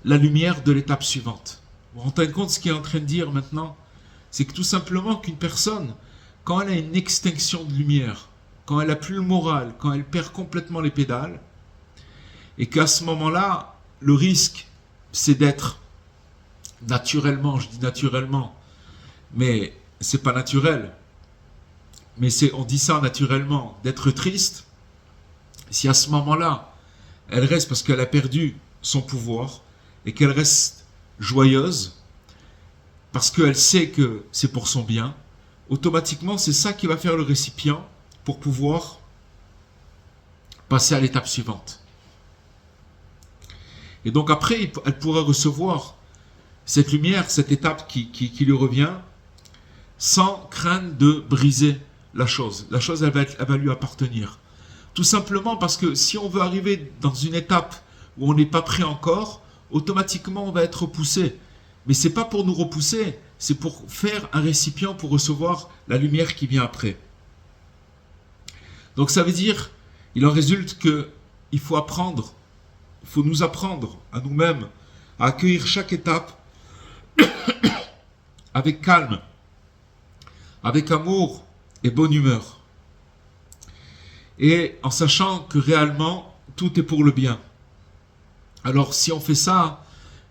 Speaker 1: la lumière de l'étape suivante. Vous vous rendez compte ce qu'il est en train de dire maintenant? C'est que tout simplement qu'une personne, quand elle a une extinction de lumière, quand elle n'a plus le moral, quand elle perd complètement les pédales, et qu'à ce moment-là, le risque, c'est d'être naturellement, je dis naturellement, mais c'est pas naturel, mais on dit ça naturellement, d'être triste. Si à ce moment-là, elle reste parce qu'elle a perdu son pouvoir et qu'elle reste joyeuse parce qu'elle sait que c'est pour son bien, automatiquement c'est ça qui va faire le récipient pour pouvoir passer à l'étape suivante. Et donc après, elle pourra recevoir cette lumière, cette étape qui lui revient, sans crainte de briser la chose. La chose, elle va lui appartenir. Tout simplement parce que si on veut arriver dans une étape où on n'est pas prêt encore, automatiquement on va être repoussé. Mais c'est pas pour nous repousser, c'est pour faire un récipient pour recevoir la lumière qui vient après. Donc ça veut dire, il en résulte que il faut apprendre, il faut nous apprendre à nous-mêmes à accueillir chaque étape avec calme, avec amour et bonne humeur. Et en sachant que réellement, tout est pour le bien. Alors si on fait ça,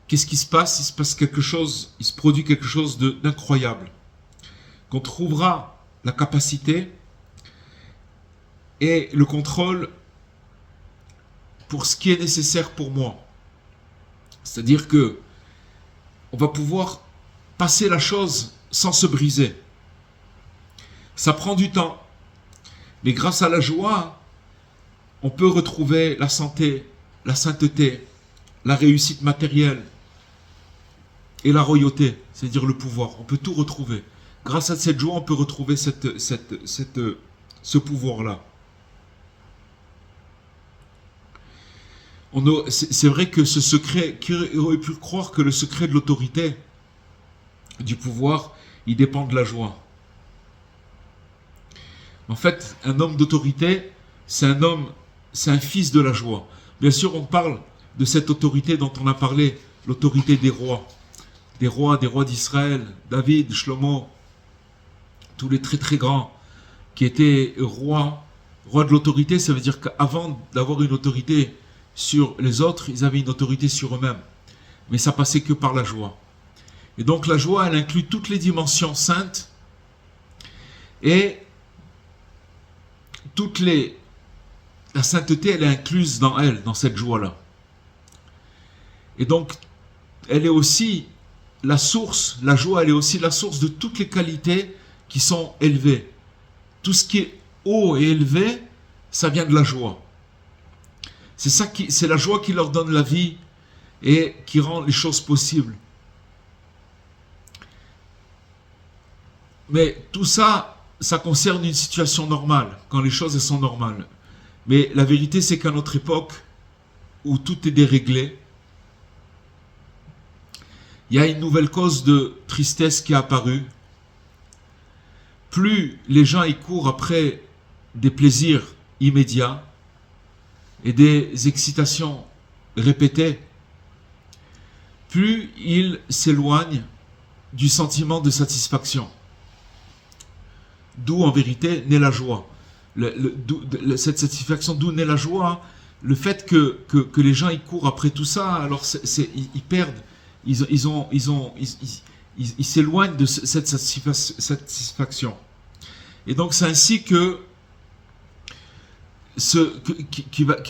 Speaker 1: qu'est-ce qui se passe? Il se passe quelque chose, il se produit quelque chose d'incroyable. Qu'on trouvera la capacité et le contrôle pour ce qui est nécessaire pour moi. C'est-à-dire que on va pouvoir passer la chose sans se briser. Ça prend du temps. Mais grâce à la joie, on peut retrouver la santé, la sainteté, la réussite matérielle et la royauté, c'est-à-dire le pouvoir. On peut tout retrouver. Grâce à cette joie, on peut retrouver ce pouvoir-là. C'est vrai que ce secret, qui aurait pu croire que le secret de l'autorité, du pouvoir, il dépend de la joie. En fait, un homme d'autorité, c'est un fils de la joie. Bien sûr, on parle de cette autorité dont on a parlé, l'autorité des rois d'Israël, David, Shlomo, tous les très très grands qui étaient rois de l'autorité. Ça veut dire qu'avant d'avoir une autorité sur les autres, ils avaient une autorité sur eux-mêmes. Mais ça passait que par la joie. Et donc la joie, elle inclut toutes les dimensions saintes et la sainteté, elle est incluse dans elle, dans cette joie-là. Et donc, elle est aussi la source, la joie, elle est aussi la source de toutes les qualités qui sont élevées. Tout ce qui est haut et élevé, ça vient de la joie. C'est la joie qui leur donne la vie et qui rend les choses possibles. Mais tout ça, ça concerne une situation normale, quand les choses elles sont normales. Mais la vérité, c'est qu'à notre époque, où tout est déréglé, il y a une nouvelle cause de tristesse qui est apparue. Plus les gens y courent après des plaisirs immédiats et des excitations répétées, plus ils s'éloignent du sentiment de satisfaction. D'où en vérité naît la joie. Cette satisfaction, d'où naît la joie? Le fait que les gens ils courent après tout ça, alors ils perdent, ils s'éloignent de cette satisfaction. Et donc c'est ainsi qui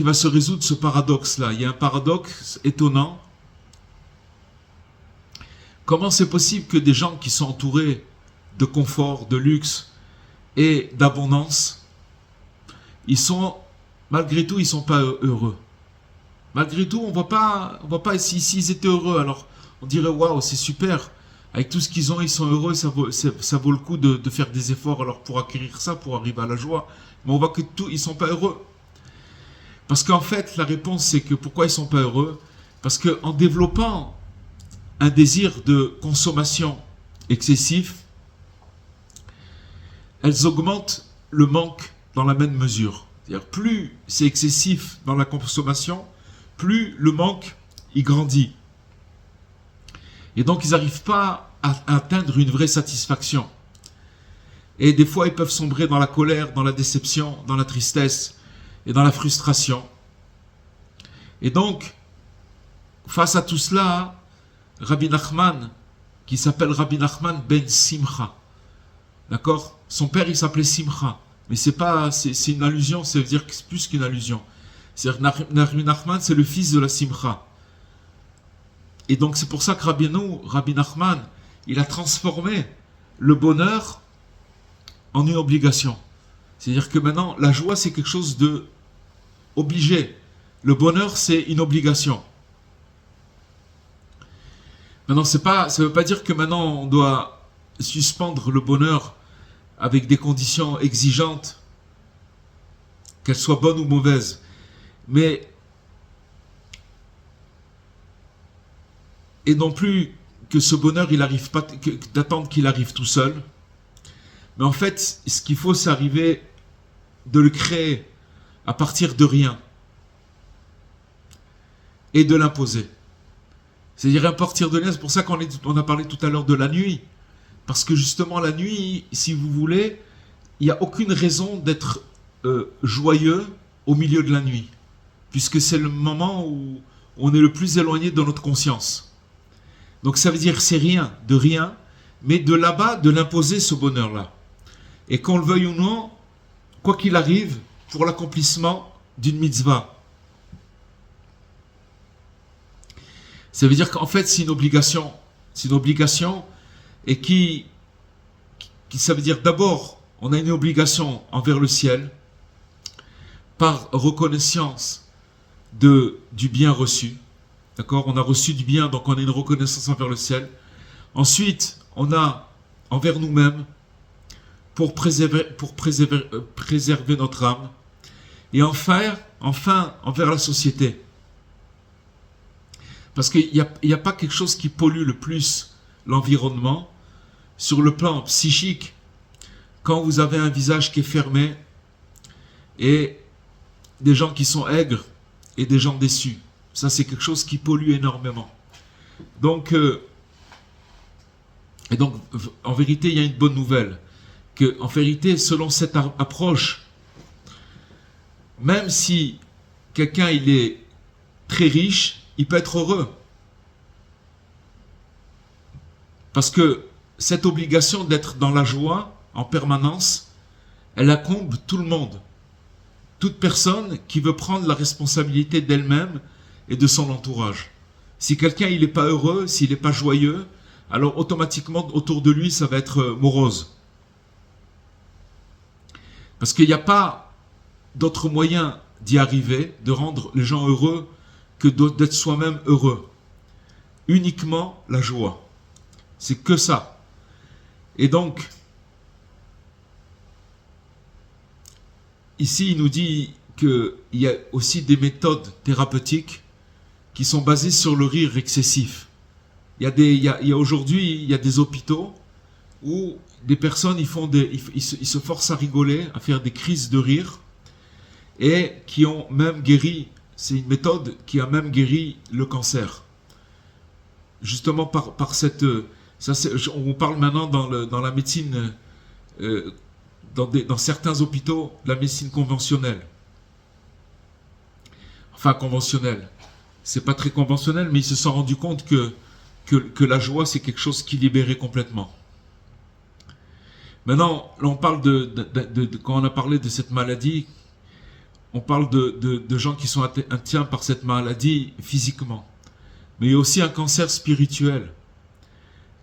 Speaker 1: va se résoudre ce paradoxe-là. Il y a un paradoxe étonnant. Comment c'est possible que des gens qui sont entourés de confort, de luxe, et d'abondance, malgré tout, ils ne sont pas heureux. Malgré tout, on voit pas s'ils étaient heureux, alors on dirait waouh, c'est super. Avec tout ce qu'ils ont, ils sont heureux, ça vaut le coup de faire des efforts alors pour acquérir ça, pour arriver à la joie. Mais on voit que ils sont pas heureux. Parce qu'en fait, la réponse c'est que pourquoi ils sont pas heureux? Parce qu'en développant un désir de consommation excessif, elles augmentent le manque dans la même mesure. C'est-à-dire plus c'est excessif dans la consommation, plus le manque il grandit. Et donc ils n'arrivent pas à atteindre une vraie satisfaction. Et des fois ils peuvent sombrer dans la colère, dans la déception, dans la tristesse et dans la frustration. Et donc, face à tout cela, Rabbi Nachman, qui s'appelle Rabbi Nachman ben Simcha, d'accord? Son père il s'appelait Simcha, mais c'est une allusion, ça veut dire que c'est plus qu'une allusion. C'est-à-dire Rabbi Nachman c'est le fils de la Simcha. Et donc c'est pour ça que Rabbi Nachman, il a transformé le bonheur en une obligation. C'est-à-dire que maintenant, la joie c'est quelque chose de obligé. Le bonheur c'est une obligation. Maintenant, ça ne veut pas dire que maintenant on doit suspendre le bonheur avec des conditions exigeantes, qu'elles soient bonnes ou mauvaises. Mais et non plus que ce bonheur, il arrive pas, d'attendre qu'il arrive tout seul. Mais en fait, ce qu'il faut, c'est arriver de le créer à partir de rien et de l'imposer. C'est-à-dire à partir de rien, c'est pour ça qu'on a parlé tout à l'heure de la nuit. Parce que justement, la nuit, si vous voulez, il n'y a aucune raison d'être joyeux au milieu de la nuit. Puisque c'est le moment où on est le plus éloigné de notre conscience. Donc ça veut dire c'est rien, de rien, mais de là-bas, de l'imposer ce bonheur-là. Et qu'on le veuille ou non, quoi qu'il arrive, pour l'accomplissement d'une mitzvah. Ça veut dire qu'en fait c'est une obligation. C'est une obligation et qui ça veut dire d'abord, on a une obligation envers le ciel par reconnaissance du bien reçu. D'accord? On a reçu du bien, donc on a une reconnaissance envers le ciel. Ensuite, on a envers nous-mêmes pour préserver notre âme. Et enfin, envers la société. Parce qu'il n'y a pas quelque chose qui pollue le plus l'environnement sur le plan psychique quand vous avez un visage qui est fermé et des gens qui sont aigres et des gens déçus. Ça, c'est quelque chose qui pollue énormément. Donc, en vérité, il y a une bonne nouvelle. Que, en vérité, selon cette approche, même si quelqu'un il est très riche, il peut être heureux. Parce que cette obligation d'être dans la joie en permanence, elle incombe tout le monde. Toute personne qui veut prendre la responsabilité d'elle-même et de son entourage. Si quelqu'un il n'est pas heureux, s'il n'est pas joyeux, alors automatiquement autour de lui ça va être morose. Parce qu'il n'y a pas d'autre moyen d'y arriver, de rendre les gens heureux, que d'être soi-même heureux. Uniquement la joie. C'est que ça. Et donc, ici il nous dit qu'il y a aussi des méthodes thérapeutiques qui sont basées sur le rire excessif. Aujourd'hui, il y a des hôpitaux où des personnes ils se forcent à rigoler, à faire des crises de rire, et qui ont même guéri, c'est une méthode qui a même guéri le cancer. Justement par cette... on parle maintenant dans la médecine, dans certains hôpitaux, la médecine conventionnelle. Enfin, conventionnelle. C'est pas très conventionnel, mais ils se sont rendus compte que la joie, c'est quelque chose qui libérait complètement. Maintenant, là, on parle quand on a parlé de cette maladie, on parle de gens qui sont atteints par cette maladie physiquement. Mais il y a aussi un cancer spirituel.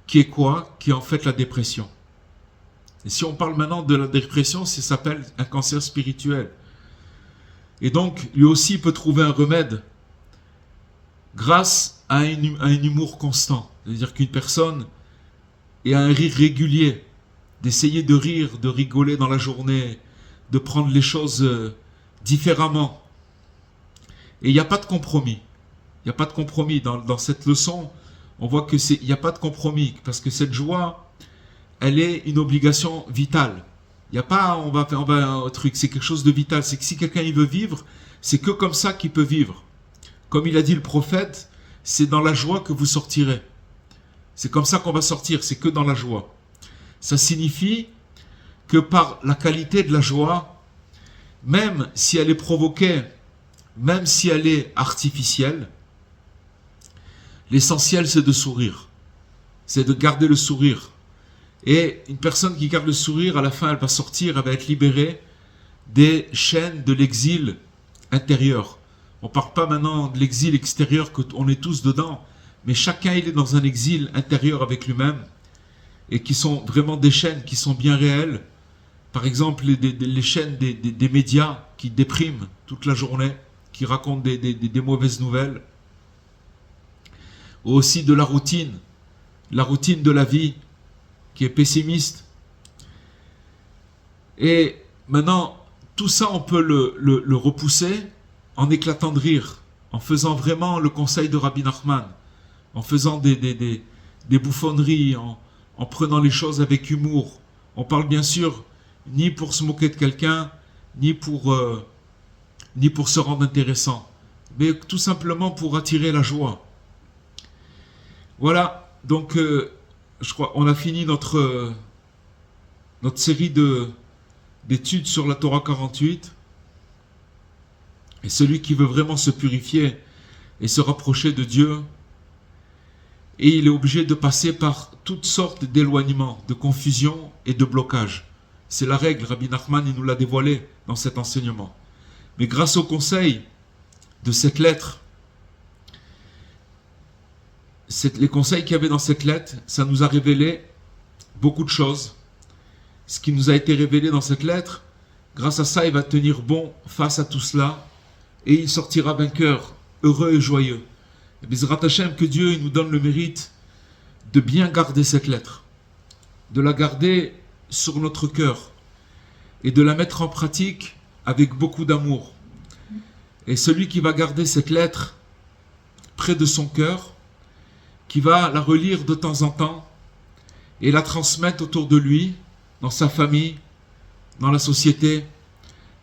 Speaker 1: Qui est quoi? Qui est en fait la dépression. Et si on parle maintenant de la dépression, ça s'appelle un cancer spirituel. Et donc, lui aussi peut trouver un remède grâce à un humour constant. C'est-à-dire qu'une personne ait un rire régulier, d'essayer de rire, de rigoler dans la journée, de prendre les choses différemment. Et il n'y a pas de compromis. Il n'y a pas de compromis. Dans cette leçon, on voit qu'il n'y a pas de compromis. Parce que cette joie, elle est une obligation vitale. Il n'y a pas, on va un truc, c'est quelque chose de vital. C'est que si quelqu'un il veut vivre, c'est que comme ça qu'il peut vivre. Comme il a dit le prophète, c'est dans la joie que vous sortirez. C'est comme ça qu'on va sortir, c'est que dans la joie. Ça signifie que par la qualité de la joie, même si elle est provoquée, même si elle est artificielle, l'essentiel c'est de sourire. C'est de garder le sourire. Et une personne qui garde le sourire, à la fin, elle va sortir, elle va être libérée des chaînes de l'exil intérieur. On ne parle pas maintenant de l'exil extérieur, qu'on est tous dedans, mais chacun il est dans un exil intérieur avec lui-même, et qui sont vraiment des chaînes qui sont bien réelles. Par exemple, les chaînes des médias qui dépriment toute la journée, qui racontent des mauvaises nouvelles. Ou aussi de la routine de la vie, qui est pessimiste. Et maintenant, tout ça, on peut le repousser en éclatant de rire, en faisant vraiment le conseil de Rabbi Nachman, en faisant des bouffonneries, en prenant les choses avec humour. On parle bien sûr ni pour se moquer de quelqu'un, ni pour se rendre intéressant, mais tout simplement pour attirer la joie. Voilà, donc je crois on a fini notre série d'études sur la Torah 48. Et celui qui veut vraiment se purifier et se rapprocher de Dieu, et il est obligé de passer par toutes sortes d'éloignements, de confusion et de blocage. C'est la règle, Rabbi Nachman il nous l'a dévoilé dans cet enseignement. Mais grâce au conseil de cette lettre, les conseils qu'il y avait dans cette lettre, ça nous a révélé beaucoup de choses. Ce qui nous a été révélé dans cette lettre, grâce à ça, il va tenir bon face à tout cela, et il sortira vainqueur, heureux et joyeux. Et Bezrat Hashem, que Dieu il nous donne le mérite de bien garder cette lettre, de la garder sur notre cœur, et de la mettre en pratique avec beaucoup d'amour. Et celui qui va garder cette lettre près de son cœur, qui va la relire de temps en temps, et la transmettre autour de lui, dans sa famille, dans la société,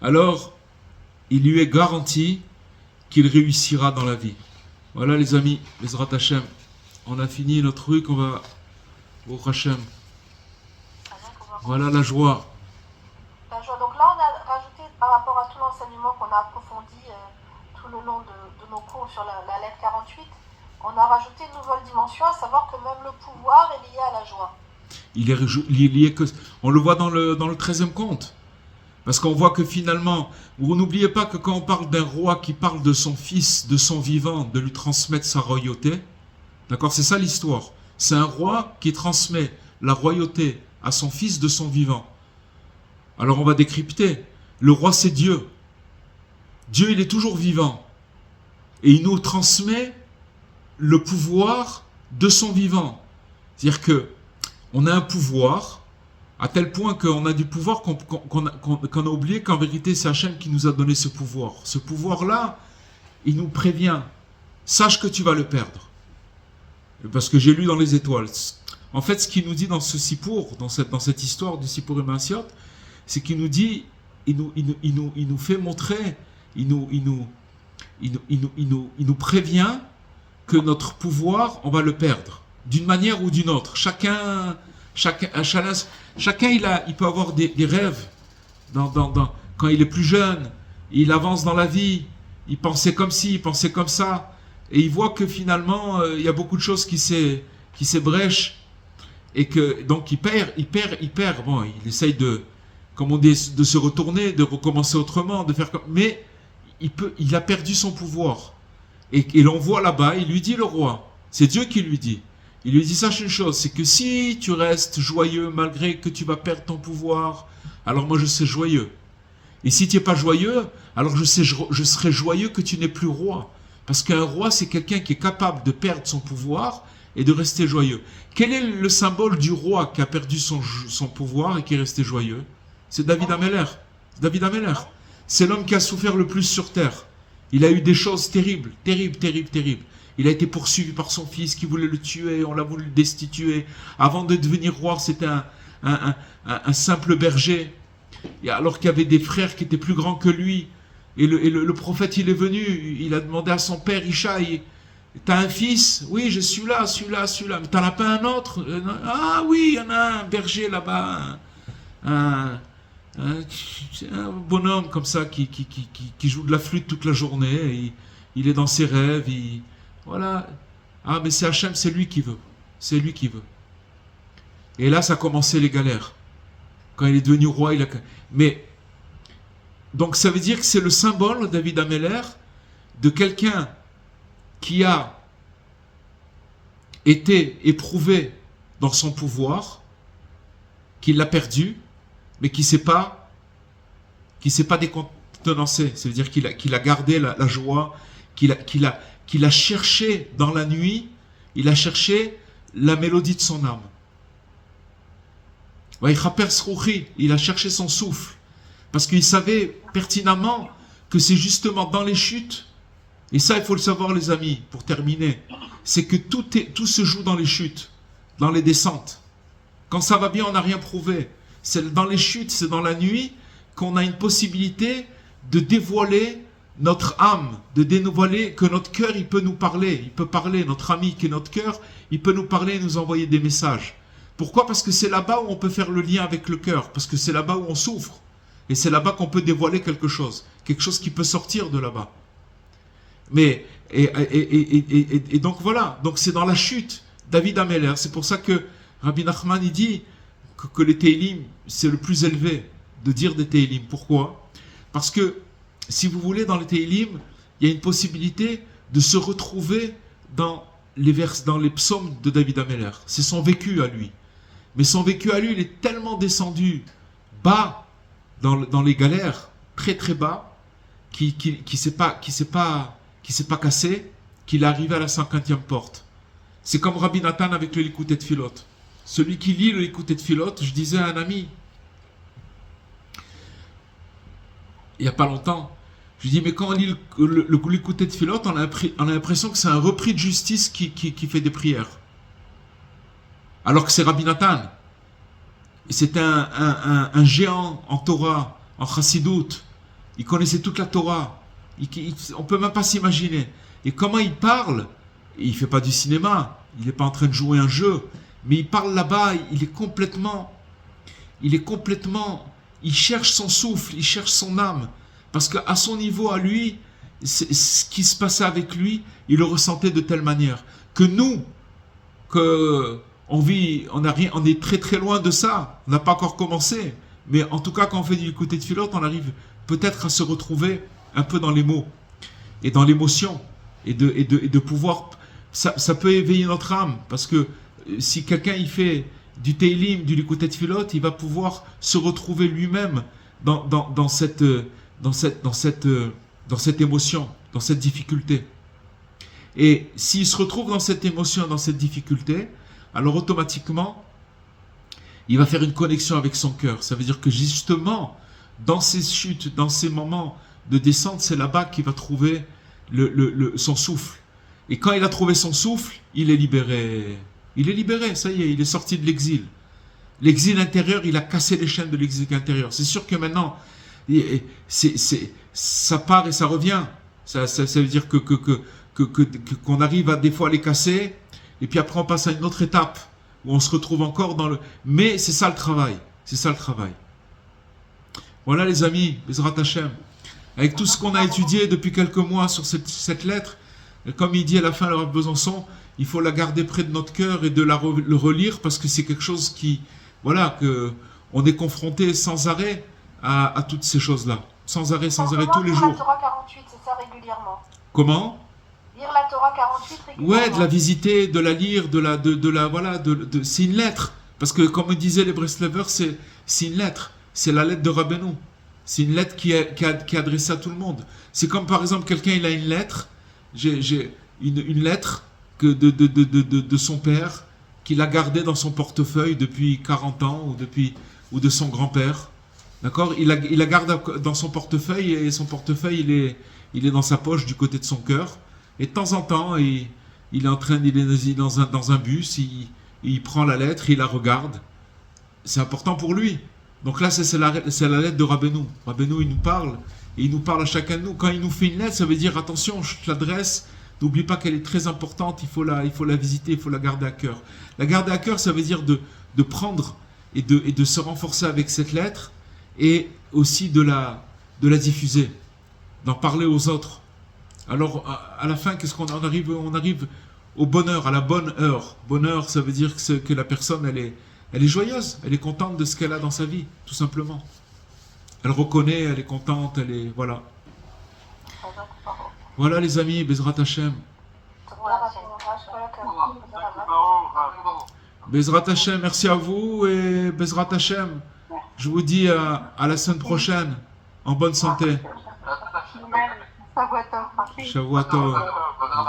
Speaker 1: alors il lui est garanti qu'il réussira dans la vie. Voilà les amis, Bezrat Hashem, on a fini notre truc, on va au Hashem. Voilà la joie.
Speaker 2: La joie. Donc là on a rajouté par rapport à tout l'enseignement qu'on a approfondi tout le long de nos cours sur la lettre 48, on a rajouté une nouvelle dimension, à savoir que même le pouvoir est lié à la joie.
Speaker 1: Il est lié que... On le voit dans le 13e conte. Parce qu'on voit que finalement, vous n'oubliez pas que quand on parle d'un roi qui parle de son fils, de son vivant, de lui transmettre sa royauté, d'accord, c'est ça l'histoire. C'est un roi qui transmet la royauté à son fils de son vivant. Alors on va décrypter. Le roi c'est Dieu. Dieu il est toujours vivant. Et il nous transmet le pouvoir de son vivant. C'est-à-dire que on a un pouvoir à tel point qu'on a du pouvoir qu'on a oublié qu'en vérité c'est Hachem qui nous a donné ce pouvoir. Ce pouvoir-là, il nous prévient. Sache que tu vas le perdre. Parce que j'ai lu dans les étoiles. En fait, ce qu'il nous dit dans ce Sipour, dans cette histoire du Sipour et Maasiot, c'est qu'il nous dit, il nous fait montrer, il nous prévient que notre pouvoir, on va le perdre. D'une manière ou d'une autre. Chacun il peut avoir des rêves quand il est plus jeune, il avance dans la vie, il pensait comme ci, il pensait comme ça, et il voit que finalement il y a beaucoup de choses qui s'ébrèchent, et que donc il perd. Bon, il essaye de se retourner, de recommencer autrement, de faire comme, mais il a perdu son pouvoir. Et l'on voit là-bas, il lui dit le roi, c'est Dieu qui lui dit, Il lui dit, sache une chose, c'est que si tu restes joyeux malgré que tu vas perdre ton pouvoir, alors moi je serai joyeux. Et si tu n'es pas joyeux, alors je serai joyeux que tu n'es plus roi. Parce qu'un roi, c'est quelqu'un qui est capable de perdre son pouvoir et de rester joyeux. Quel est le symbole du roi qui a perdu son pouvoir et qui est resté joyeux? C'est David Ameller. David Ameller. C'est l'homme qui a souffert le plus sur terre. Il a eu des choses terribles, terribles, terribles, terribles. Il a été poursuivi par son fils qui voulait le tuer, on l'a voulu le destituer. Avant de devenir roi, c'était un simple berger. Et alors qu'il y avait des frères qui étaient plus grands que lui. Et le prophète, il est venu, il a demandé à son père, Ishaï, t'as un fils? Oui, je suis là, celui-là. Mais t'en as pas un autre? Ah oui, il y en a un berger là-bas. Un bonhomme comme ça qui joue de la flûte toute la journée. Il est dans ses rêves. Voilà. Ah, mais c'est Hachem, c'est lui qui veut. C'est lui qui veut. Et là, ça a commencé les galères. Quand il est devenu roi, Mais, donc ça veut dire que c'est le symbole, David Ameller, de quelqu'un qui a été éprouvé dans son pouvoir, qui l'a perdu, mais qui ne s'est pas décontenancé. Ça veut dire qu'il a gardé la joie, qu'il a cherché dans la nuit, il a cherché la mélodie de son âme. Il a cherché son souffle, parce qu'il savait pertinemment que c'est justement dans les chutes, et ça il faut le savoir les amis, pour terminer, c'est que tout se joue dans les chutes, dans les descentes. Quand ça va bien, on n'a rien prouvé. C'est dans les chutes, c'est dans la nuit qu'on a une possibilité de dévoiler notre âme, de dévoiler que notre cœur, il peut nous parler, il peut parler, notre ami qui est notre cœur, il peut nous parler et nous envoyer des messages. Pourquoi? Parce que c'est là-bas où on peut faire le lien avec le cœur, parce que c'est là-bas où on souffre, et c'est là-bas qu'on peut dévoiler quelque chose qui peut sortir de là-bas. Mais, et donc voilà, donc c'est dans la chute, David Ameller, c'est pour ça que Rabbi Nachman, il dit que les Teilim, c'est le plus élevé de dire des Teilim. Pourquoi? Parce que, si vous voulez, dans les Teilim, il y a une possibilité de se retrouver dans les psaumes de David Ameller. C'est son vécu à lui. Mais son vécu à lui, il est tellement descendu bas dans les galères, très très bas, qui s'est pas cassé, qu'il est arrivé à la 50e porte. C'est comme Rabbi Nathan avec le Likutei Tfilot. Celui qui lit le Likutei Tfilot, je disais à un ami, il n'y a pas longtemps, je lui dis, mais quand on lit le Likutei Tfilot, on a l'impression que c'est un repris de justice qui fait des prières. Alors que c'est Rabbi Nathan. C'était un géant en Torah, en Chassidut. Il connaissait toute la Torah. On ne peut même pas s'imaginer. Et comment il parle? Il ne fait pas du cinéma. Il n'est pas en train de jouer un jeu. Mais il parle là-bas. Il cherche son souffle. Il cherche son âme. Parce qu'à son niveau, à lui, ce qui se passait avec lui, il le ressentait de telle manière. Que nous, on est très très loin de ça. On n'a pas encore commencé. Mais en tout cas, quand on fait du Likutei Tfilot, on arrive peut-être à se retrouver un peu dans les mots et dans l'émotion et de pouvoir. Ça peut éveiller notre âme parce que si quelqu'un il fait du Teilim, du Likutei Tfilot, il va pouvoir se retrouver lui-même dans cette émotion, dans cette difficulté. Et s'il se retrouve dans cette émotion, dans cette difficulté, alors automatiquement, il va faire une connexion avec son cœur. Ça veut dire que justement, dans ces chutes, dans ces moments de descente, c'est là-bas qu'il va trouver son souffle. Et quand il a trouvé son souffle, il est libéré. Il est libéré, ça y est, il est sorti de l'exil. L'exil intérieur, il a cassé les chaînes de l'exil intérieur. C'est sûr que maintenant, ça part et ça revient. Ça veut dire qu'on arrive à des fois à les casser, et puis après on passe à une autre étape, où on se retrouve encore dans le... Mais c'est ça le travail. C'est ça le travail. Voilà les amis, Bezrat Hashem. Avec tout ce qu'on a étudié depuis quelques mois sur cette lettre, comme il dit à la fin le Rav Besançon, il faut la garder près de notre cœur et de le relire parce que c'est quelque chose qui... Voilà, que on est confronté sans arrêt à toutes ces choses-là. Sans arrêt, tous les jours.
Speaker 2: La Torah 48, c'est ça régulièrement.
Speaker 1: Comment?
Speaker 2: Lire la Torah 48 régulièrement.
Speaker 1: Ouais, de la visiter, de la lire, voilà, c'est une lettre. Parce que comme disaient les Breslevers, c'est une lettre. C'est la lettre de Rabbeinu. C'est une lettre qui est adressée à tout le monde. C'est comme par exemple quelqu'un, il a une lettre, j'ai une lettre de son père qu'il a gardée dans son portefeuille depuis 40 ans ou de son grand-père. D'accord, il la garde dans son portefeuille et son portefeuille il est dans sa poche du côté de son cœur. Et de temps en temps, il est dans un bus, il prend la lettre, il la regarde. C'est important pour lui. Donc là, c'est la lettre de Rabbeinu. Rabbeinu, il nous parle, et il nous parle à chacun de nous. Quand il nous fait une lettre, ça veut dire, attention, je te l'adresse, n'oublie pas qu'elle est très importante, il faut la visiter, il faut la garder à cœur. La garder à cœur, ça veut dire de prendre et de se renforcer avec cette lettre, et aussi de la diffuser, d'en parler aux autres. Alors, à la fin, qu'est-ce qu'on arrive? On arrive au bonheur, à la bonne heure. Bonheur, ça veut dire que la personne, elle est joyeuse, elle est contente de ce qu'elle a dans sa vie, tout simplement. Elle reconnaît, elle est contente, voilà. Voilà les amis, Bezrat Hashem. Bezrat Hashem, merci à vous et Bezrat Hashem. Je vous dis à la semaine prochaine, en bonne santé. Shavuot Tov.